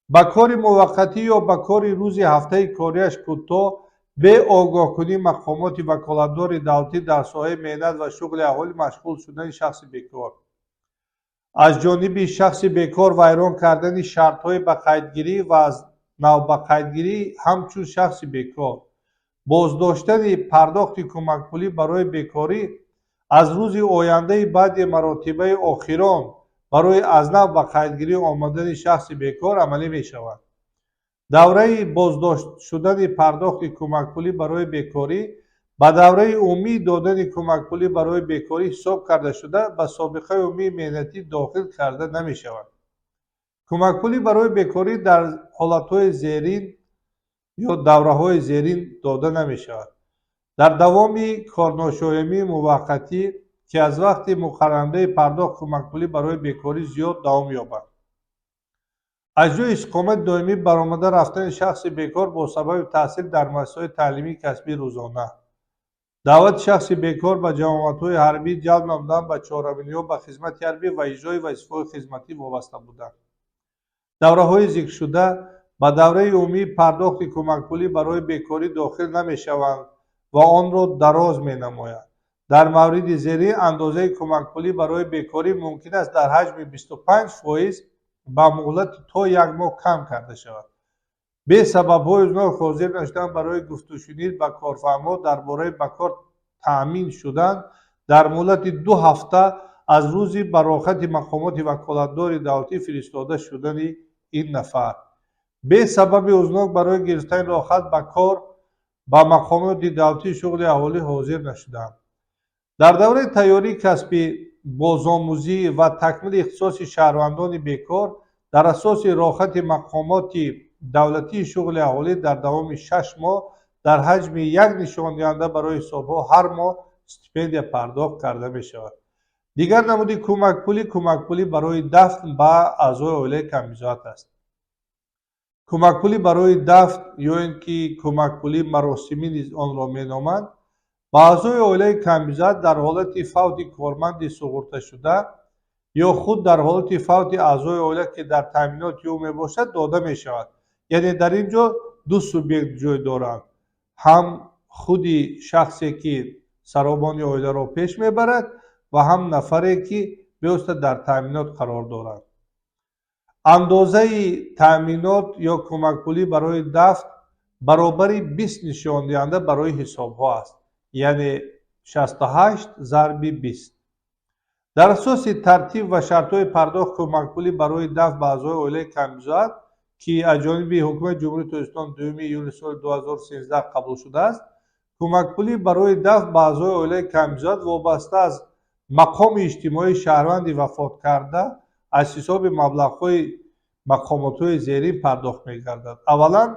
به کار موقتی یا به کار روزی هفته کاریش کوتاه به آگاه کنی مقامات وکالتدار دولتی در ساحه مهنت و شغل اهالی مشغول شدن شخص بیکار، از جانب شخص بیکار ویران کردن شرط‌های به قیدگیری و از نو به قیدگیری همچون شخص بیکار، بازداشتن پرداخت کمک‌پولی برای بیکاری از روز آینده بعد مراتبه آخران برای از نو به قیدگیری آمدن شخص بیکار عملی می‌شود. دوره بازداشت شدن پرداخت کمک‌پولی برای بیکاری ба давраи умумии додани кӯмакпулӣ барои бекорӣ ҳисоб карда шуда ба собиқаи умумии меҳнатӣ дохил карда намешавад. кӯмакпулӣ барои бекорӣ дар ҳолатҳои зерин ё давраҳои зерин дода намешавад. дар давоми корношоямии муваққатӣ ки аз вақти муқарраранаи пардохт кӯмакпулӣ барои бекорӣ зиёд давом ёбад. аз ҷойи иstiqомати доимӣ баромада рафтани шахси бекор бо сабаби таъсир дар муассисаҳои таълимии касбии рӯзона, даъвати шахси бекор ба ҷамоатҳои ҳарбӣ ҷалб намудан ба чорабиниҳо ба хизмати ҳарбӣ ва иҷрои вазифаҳои хизматӣ вобаста будан. давраҳои зикршуда ба давраи умумии пардохти кӯмакпулӣ барои бекорӣ дохил намешаванд ва онро дароз менамоянд. дар мавриди зерин андозаи кӯмакпулӣ барои бекорӣ мумкин аст дар ҳаҷми 25% ба муҳлати то 1 моҳ кам карда шавад. бе сабабҳои ӯзнок ҳозир нашудан барои гуфтушунид ба корфармо дар бораи ба кор таъмин шудан дар муҳлати 2 ҳафта аз рӯзи ба рохати мақомоти ваколатдори давлатӣ фиристода шудани ин нафар. бе сабаби ӯзнок барои гирифтани рохат ба кор ба мақомоти давлатӣ шуғли аҳолӣ ҳозир нашуданд. дар давраи тайёрии касби бозомӯзӣ ва такмили ихтисоси шаҳрвандони бекор дар асоси рохати мақомоти давлатии шуғли аҳолӣ дар давоми 6 моҳ дар ҳаҷми 1 нишондиҳанда барои ҳисобҳо ҳар моҳ стипендия пардохт карда мешавад. дигар намуди кӯмакпулӣ кӯмакпулӣ барои дафн ба аъзои оилаи камбизоат аст. кӯмакпулӣ барои дафн ё ин ки кӯмакпулӣ маросимӣ низ онро меноманд ба аъзои оилаи камбизоат дар ҳолати фавти корманди суғурташуда ё худ дар ҳолати фавти аъзои оила ки дар таъминоти ӯ мебошад дода мешавад. яъне дар ин ҷо ду субъект ҷой доранд: ҳам худи шахсе ки саробони оиларо пеш мебарад ва ҳам нафаре ки бевосита дар таъминот қарор дорад. андозаи таъминот ё кӯмакпулӣ барои дафн баробари 20 нишондиҳанда барои ҳисобҳо аст, яъне 68 зарби 20. дар асоси тартиб ва шартҳои пардохт кӯмакпулӣ барои дафн ба аъзои оилаи камбизоат ки аз ҷониби ҳукумати ҷумҳурии Тоҷикистон 2 июни соли 2013 қабул шудааст, кӯмакпулӣ барои дафн ба аъзои оилаи камбизоат вобаста аз мақоми иҷтимоии шаҳрванди вафоткарда аз ҳисоби маблағҳои мақомотҳои зерин пардохт мегардад. аввалан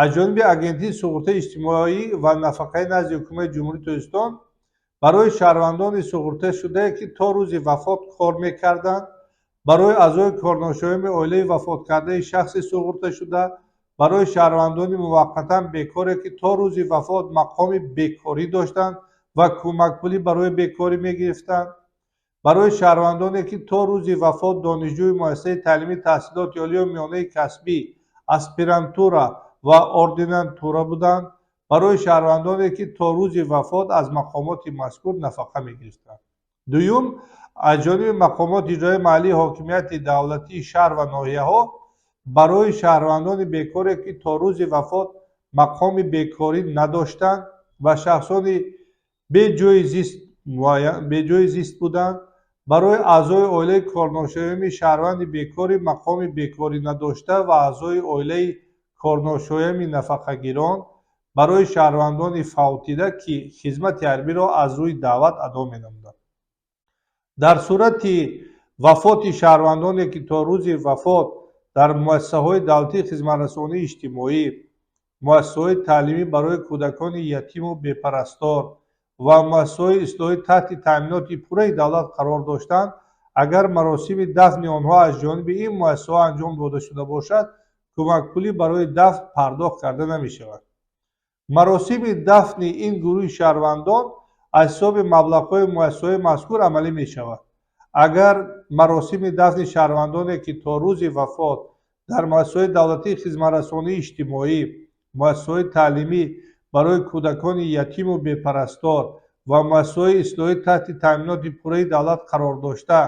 аз ҷониби агентии суғуртаи иҷтимоӣ ва нафақаи назди ҳукумати ҷумҳурии Тоҷикистон барои шаҳрвандони суғурташудае ки то рӯзи вафот кор мекарданд, барои аъзои корношоями оилаи вафоткардаи шахси суғурташуда, барои шаҳрвандони муваққатан бекоре ки то рӯзи вафот мақоми бекорӣ доштанд ва кӯмакпулӣ барои бекорӣ мегирифтанд, барои шаҳрвандоне ки то рӯзи вафот донишҷӯи муассисаи таълимии таҳсилоти олию миёнаи касбӣ, аспирантура ва ординатура буданд, барои шаҳрвандоне ки то рӯзи вафот аз мақомоти мазкур нафақа мегирифтанд. дуюм, аз ҷониби мақомоти иҷроии маҳаллии ҳокимияти давлатии шаҳр ва ноҳияҳо барои шаҳрвандони бекоре ки то рӯзи вафот мақоми бекорӣ надоштанд ва шахсони беҷои зист буданд, барои аъзои оилаи корношоями шаҳрванди бекори мақоми бекорӣ надошта ва аъзои оилаи корношоями нафақагирон, барои шаҳрвандони фавтида ки хизмати ҳарбиро аз рӯи давлат адо менамуданд. дар сурати вафоти шаҳрвандоне ки то рӯзи вафот дар муассисаҳои давлатии хизматрасонии иҷтимоӣ, муассисаҳои таълимӣ барои кӯдакони ятиму бепарастор ва муассисаҳои ислоҳӣ таҳти таъминоти пурраи давлат қарор доштанд, агар маросими дафни онҳо аз ҷониби ин муассисаҳо анҷом дода шуда бошад, кӯмакпулӣ барои дафн пардохт карда намешавад. маросими дафни ин гурӯҳи шаҳрвандон аз ҳисоби маблағҳои муассисаҳои мазкур амалӣ мешавад. агар маросими дафни шаҳрвандоне ки то рӯзи вафот дар муассисаҳои давлатии хизматрасонии иҷтимоӣ, муассисаҳои таълимӣ барои кӯдакони ятиму бепарастор ва муассисаҳои ислоҳӣ таҳти таъминоти пурраи давлат қарор дошта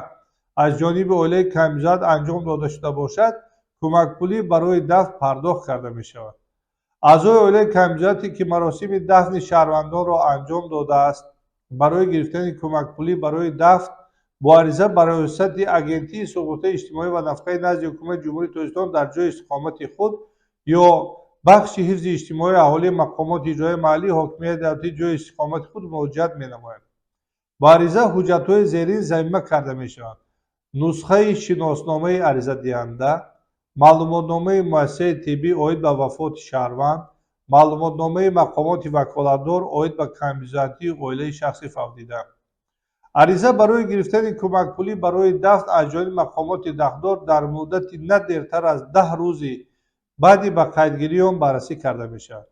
аз ҷониби оилаи камбизоат анҷом дода шуда бошад, кӯмакпулӣ барои дафн пардохт карда мешавад. аъзои оилаи камбизоате ки маросими дафни шаҳрвандонро анҷом додааст, барои гирифтани кӯмакпулӣ барои дафн бо ариза ба раёсати агентии суғуртаи иҷтимоӣ ва нафақаи назди ҳукумати ҷумҳурии Тоҷикистон дар ҷойи иstiqомати худ ё бахши ҳифзи иҷтимоии аҳолии мақомоти ҷои маҳаллии ҳокимияти давлатии ҷои истиқомати худ муроҷиат менамоянд. ба ариза ҳуҷҷатҳои зерин замима карда мешаванд: нусхаи шиносномаи аризадиҳанда, маълумотномаи муассисаи тиббӣ оид ба вафоти шаҳрванд, маълумотномаи мақомоти ваколатдор оид ба камбизоатии оилаи шахси фавтида. ариза барои гирифтани кӯмакпулӣ барои дафн аз ҷониби мақомоти дахдор дар муддати на дертар аз 10 рӯзи баъди ба қайдгирии он баррасӣ карда мешавад.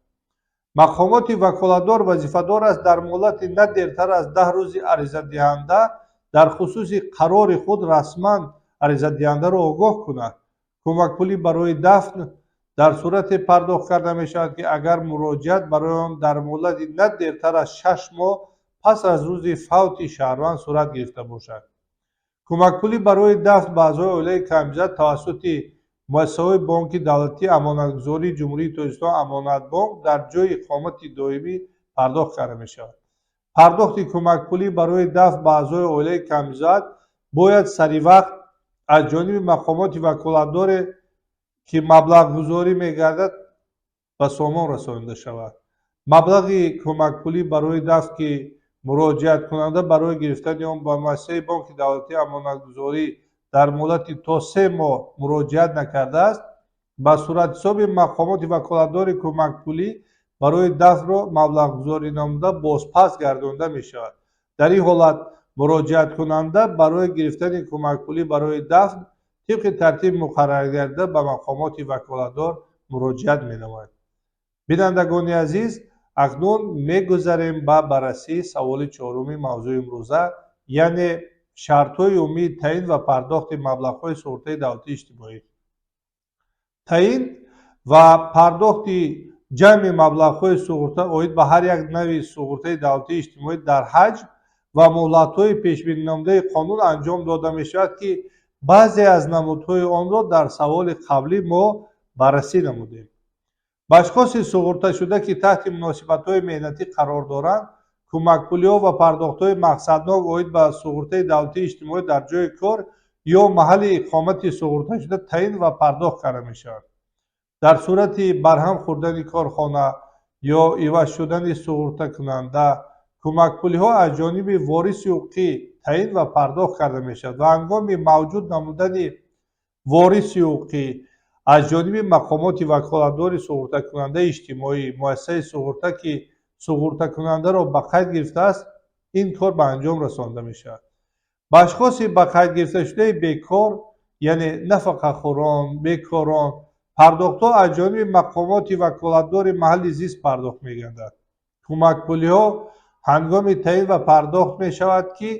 мақомоти ваколатдор вазифадор аст дар муҳлати на дертар аз 10 рӯзи аризадиҳанда дар хусуси қарори худ расман аризадиҳандаро огоҳ кунад. кӯмакпулӣ барои дафн дар сурате пардохт карда мешавад ки агар муроҷиат барои он дар муҳлати на дертар аз 6 моҳ пас аз рӯзи фавти шаҳрванд сурат гирифта бошад. кӯмакпулӣ барои дафн ба аъзои оилаи камбизоат тавассути муассисаҳои бонки давлатӣ, амонатгузории ҷумҳурии Тоҷикистон Амонатбонк дар ҷои иқомати доимӣ пардохт карда мешавад. пардохти кӯмакпулӣ барои дафн ба аъзои оилаи камбизоат бояд саривақт аз ҷониби мақомоти ваколатдоре ки маблағгузорӣ мегардад ба сомон расонида шавад. маблағи кӯмакпулӣ барои дафн ки муроҷиаткунанда барои гирифтани он ба муассисаи бонки давлатии амонатгузорӣ дар муддати то 3 моҳ муроҷиат накардааст, ба суратҳисоби мақомоти ваколатдори кӯмакпулӣ барои дафнро маблағгузорӣ намуда бозпас гардонида мешавад. дар ин ҳолат муроҷиаткунанда барои гирифтани кӯмакпулӣ барои дафн тибқи тартиби муқаррар гардида ба мақомоти ваколатдор муроҷиат менамояд. бинандагони азиз, акнун мегузарем ба баррасии саволи чоруми мавзӯи имрӯза, яъне шартҳои умумии таъин ва пардохти маблағҳои суғуртаи давлатии иҷтимоӣ. таъин ва пардохти ҷамъи маблағҳои суғурта оид ба ҳар як нави суғуртаи давлатии иҷтимоӣ дар ҳаҷм ва муҳлатҳои пешбининамудаи қонун анҷом дода мешавад ки баъзе аз намудҳои онро дар саволи қаблӣ мо баррасӣ намудем. ба ашхоси суғурташуда ки таҳти муносибатҳои меҳнатӣ қарор доранд, кӯмакпулиҳо ва пардохтҳои мақсаднок оид ба суғуртаи давлатии иҷтимоӣ дар ҷои кор ё маҳалли иқомати суғурташуда таъин ва пардохт карда мешавад. дар сурати барҳам хӯрдани корхона ё иваз шудани суғуртакунанда, кӯмакпулиҳо аз ҷониби вориси ҳуқуқӣ таъин ва пардохт карда мешавад ва ҳангоми мавҷуд намудани вориси ҳуқуқӣ аз ҷониби мақомоти ваколатдори суғуртакунандаи иҷтимоӣ, муассисаи суғурта ки суғуртакунандаро ба қайд гирифтааст, ин кор ба анҷом расонида мешавад. ба ашхоси ба қайд гирифташудаи бекор, яъне нафақахӯрон, бекорон, пардохтҳо аз ҷониби мақомоти ваколатдори маҳалли зист пардохт мегардад. кӯмакпулиҳо ҳангоми таъин ва пардохт мешавад ки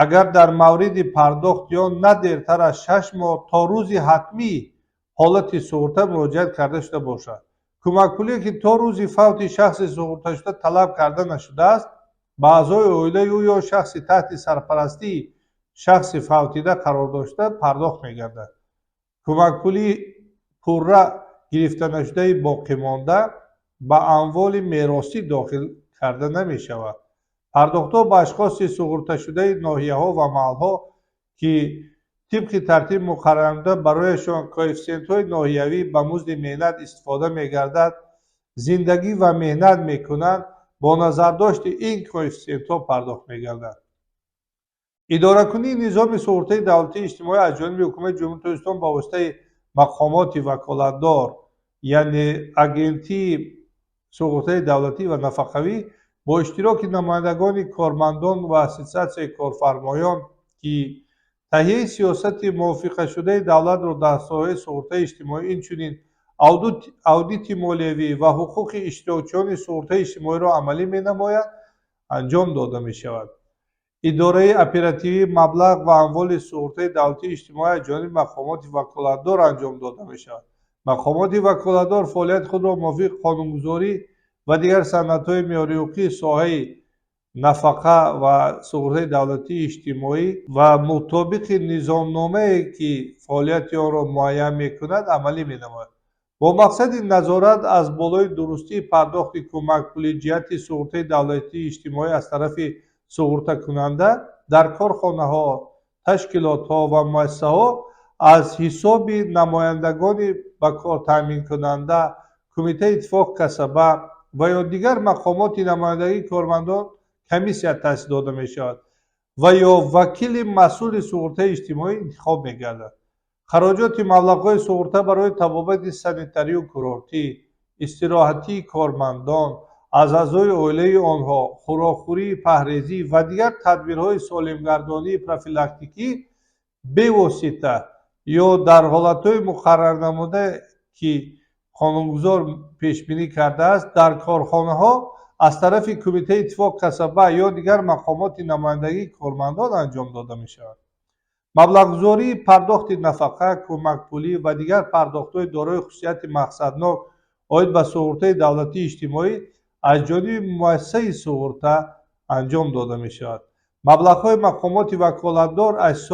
агар дар мавриди пардохт ё на дертар аз 6 моҳ то рӯзи ҳатмии ҳолати суғурта муроҷиат карда шуда бошад. кӯмакпулие ки то рӯзи фавти шахси суғурташуда талаб карда нашудааст, ба аъзои оилаи ӯ ё шахси таҳти сарпарастии шахси фавтида қарор дошта пардохт мегардад. кӯмакпулии пурра гирифтанашудаи боқимонда ба амволи меросӣ дохил карда намешавад. пардохтҳо ба ашхоси суғурташудаи ноҳияҳо ва маҳалҳо ки тибқи тартиб муқаррарнамуда барояшон коэффисиентҳои ноҳиявӣ ба музди меҳнат истифода мегардад, зиндагӣ ва меҳнат мекунанд, бо назардошти ин коэффисиентҳо пардохт мегардад. идоракунии низоми суғуртаи давлатии иҷтимоӣ аз ҷониби ҳукумати ҷумҳурии Тоҷикистон ба воситаи мақомоти ваколатдор, яъне агентии суғуртаи давлатӣ ва нафақавӣ бо иштироки намояндагони кормандон ва ассотсиатсияи корфармоён ки таҳияи сиёсати мувофиқашудаи давлатро дар соҳаи суғуртаи иҷтимоӣ, инчунин аудити молиявӣ ва ҳуқуқи иштирокчиёни суғуртаи иҷтимоиро амалӣ менамояд, анҷом дода мешавад. идораи оперативии маблағ ва амволи суғуртаи давлатии иҷтимоӣ аз ҷониби мақомоти ваколатдор анҷом дода мешавад. мақомоти ваколатдор фаъолияти худро мувофиқи қонунгузорӣ ва дигар санадҳои меъёрии ҳуқуқии соҳаи нафақа ва суғуртаи давлатии иҷтимоӣ ва мутобиқи низомномае ки фаъолияти онро муайян мекунад амалӣ менамояд. бо мақсади назорат аз болои дурустии пардохти кӯмакпулии ҷиҳати суғуртаи давлатии иҷтимоӣ аз тарафи суғуртакунанда дар корхонаҳо, ташкилотҳо ва муассисаҳо аз ҳисоби намояндагони ба кор таъминкунанда کمیته اتفاق کسبه و یا دیگر مقامات نمایندگی کارمندان کمیسیا تأسیس داده می شود و یا وکیل مسئول سقوطی اجتماعی انتخاب می گردد. خراجات مبلغ‌های سقوطی برای طبابت سانیتری و کورورتی، استراحتی کارمندان، از اعضای عائله آنها، خوراکخوری، پهریزی و دیگر تدبیرهای سالمگردانی پروفیلاکتیکی بواسطه یا در حالتهای مقرر نموده که قانونگذار پیش بینی کرده است در کارخانه‌ها از طرف کمیته اتفاق کسبه یا دیگر مقامات نمایندگی کارمندان انجام داده می شود. مبلغ‌گذاری، پرداخت نفقه، کمک پولی و دیگر پرداخت‌های دارای خصوصیت مقصدناک عاید به سقوطی دولتی اجتماعی از جانب مؤسسه سقوطی انجام داده می شود. مبلغ‌های مقامات وکالتدار از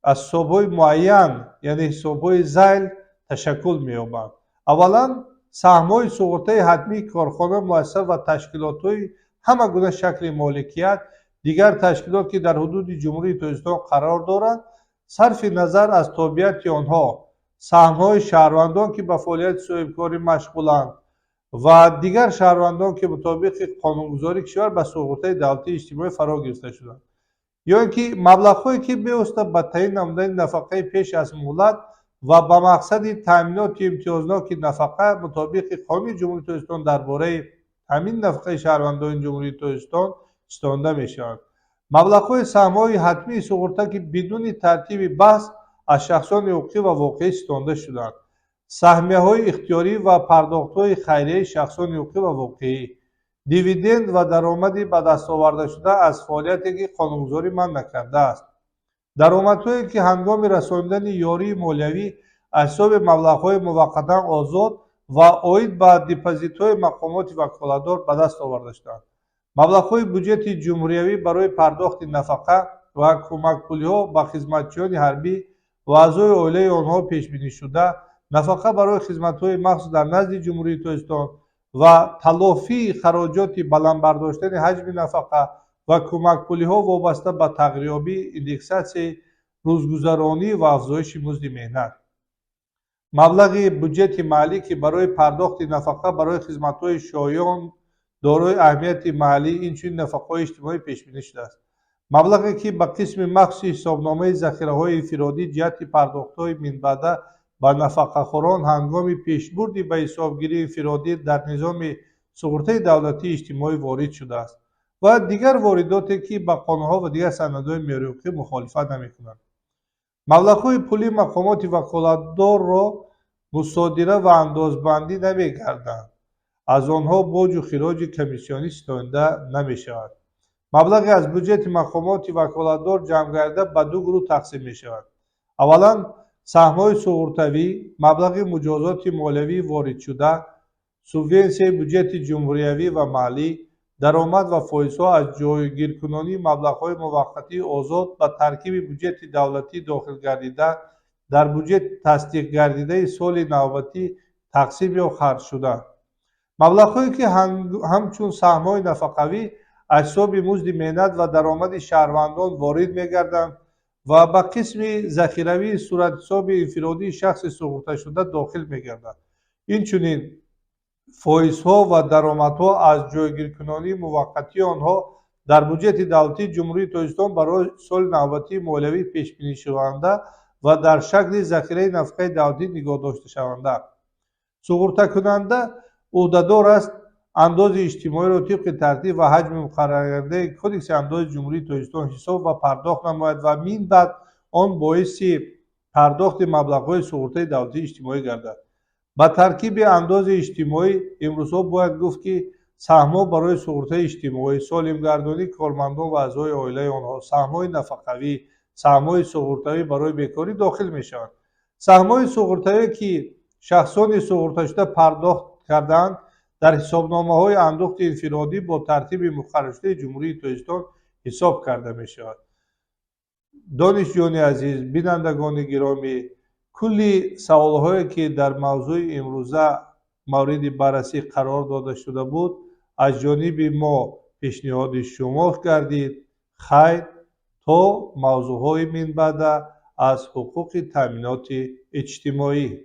حساب‌های معین یعنی حساب‌های ذیل تشکل می‌یابند. اولا سهم‌های سقوطی حتمی کارخانه مؤسسه و تشکیلات‌های همه گونه شکل مالکیت دیگر تشکیلات که در حدود جمهوری تاجیکستان قرار دارند صرف نظر از تابعیت آنها سهم‌های شهروندان که به فعالیت صاحبکاری مشغولند و دیگر شهروندان که مطابق قانونگذاری کشور به سقوطی دولتی اجتماعی فرا گرفته شدند یا اینکه مبلغ‌هایی که می‌ایسته به تعیین نمودن نفقه پیش از مهلت و به مقصد تامینات امتیازناک نفقه مطابق قانون جمهوری تاجیکستان درباره تامین نفقه شهروندان جمهوری تاجیکستان استانده می‌شوند. مبلغ‌های سهم‌های حتمی سقوطی که بدون ترتیب بحث از شخصان حقوقی و واقعی استانده شدند. سهمیه‌های اختیاری و پرداخت‌های خیریه شخصان حقوقی و واقعی، دیویدند و درآمدی به دست آورده شده از فعالیتی که قانونگذاری منع نکرده است. درآمدهایی که هنگام رساندن یاری مالیوی از حساب مبلغ‌های موقتا آزاد و عاید به دپوزیت‌های مقامات وکالتدار به دست آورده شدند. مبلغ‌های بودجت جمهوریوی برای پرداخت نفقه و کمک پولی‌ها به خدمتچیان حربی و اعضای عائله آنها پیش بینی شده، نفقه برای خدمت‌های مخصوص در نزد جمهوری تاجیکستان و تلافی خراجات بلند برداشتن حجم نفقه و کمک پولی‌ها وابسته به تغییریابی ایندکساسیون روزگذرانی و افزایش مزد مهنت. مبلغ بودجت محلی که برای پرداخت نفقه برای خدمت‌های شایان دارای اهمیت محلی اینچنین نفقه‌های اجتماعی پیش بینی شده است. مبلغی که به قسم مخصوص حسابنامه ذخیره‌های انفرادی جهت پرداخت‌های من بعد به نفقه‌خواران هنگام پیشبرد به حسابگیری انفرادی در نظام سقوطی دولتی اجتماعی وارد شده است و دیگر وارداتی که به قانون‌ها و دیگر سندهای معیاری حقوقی مخالفت نمی‌کنند. مبلغ‌های پولی مقامات وکالتدار را مصادره و اندازبندی نمی‌گردند. از آنها باج و خراج کمیسیونی ستانده نمی‌شود. مبلغی از بودجت مقامات وکالتدار جمع گردیده به دو گروه تقسیم می‌شود. اولا سهم‌های سقوطی، مبلغ مجازات مالیوی وارد شده، سوبونسیون بودجت جمهوریوی و محلی، درآمد و فایزها از جایگیرکننی مبلغ‌های موقتی آزاد به ترکیب بودجت دولتی داخل گردیده در بودجت تصدیق گردیده سال نوبتی تقسیم یا خرج شده. مبلغ‌هایی که همچون سهم‌های نفقوی از حساب مزد مهنت و درآمد شهروندان وارد می‌گردند و به قسم ذخیروی صورت حساب انفرادی شخص سقوطی شده داخل می‌گردند. اینچنین فایزها و درآمدها از جایگیرکننی موقتی آنها در بودجت دولتی جمهوری تاجیکستان برای سال نوبتی مالیوی پیش بینی شونده و در شکل ذخیره نفقه دولتی نگاه داشته شونده. سقوطی کننده عهدهدار است انداز اجتماعی را طبق ترتیب و حجم مقرر کرده کدکس انداز جمهوری تاجیکستان حساب و پرداخت نماید و من بعد آن باعث پرداخت مبلغ‌های سقوطی دولتی اجتماعی گردد. با ترکیب انداز اجتماعی امروزها باید گفت که سهم‌ها برای سقوطی اجتماعی، سالمگردانی کارمندان و اعضای عائله آنها، سهم‌های نفقوی، سهم‌های سقوطی برای بیکاری داخل می‌شوند. سهم‌های سقوطی که شخصان سقوطی شده پرداخت کردند در حسابنامه‌های اندوخت انفرادی با ترتیب مقرر شده جمهوری تاجیکستان حساب کرده می‌شود. دانشجویان عزیز، بینندگان گرامی، کلی سوال‌هایی که در موضوع امروزه مورد بررسی قرار داده شده بود از جانب ما پیشنهاد شما گردید. خیر تا موضوع‌های من بعد از حقوق تامینات اجتماعی.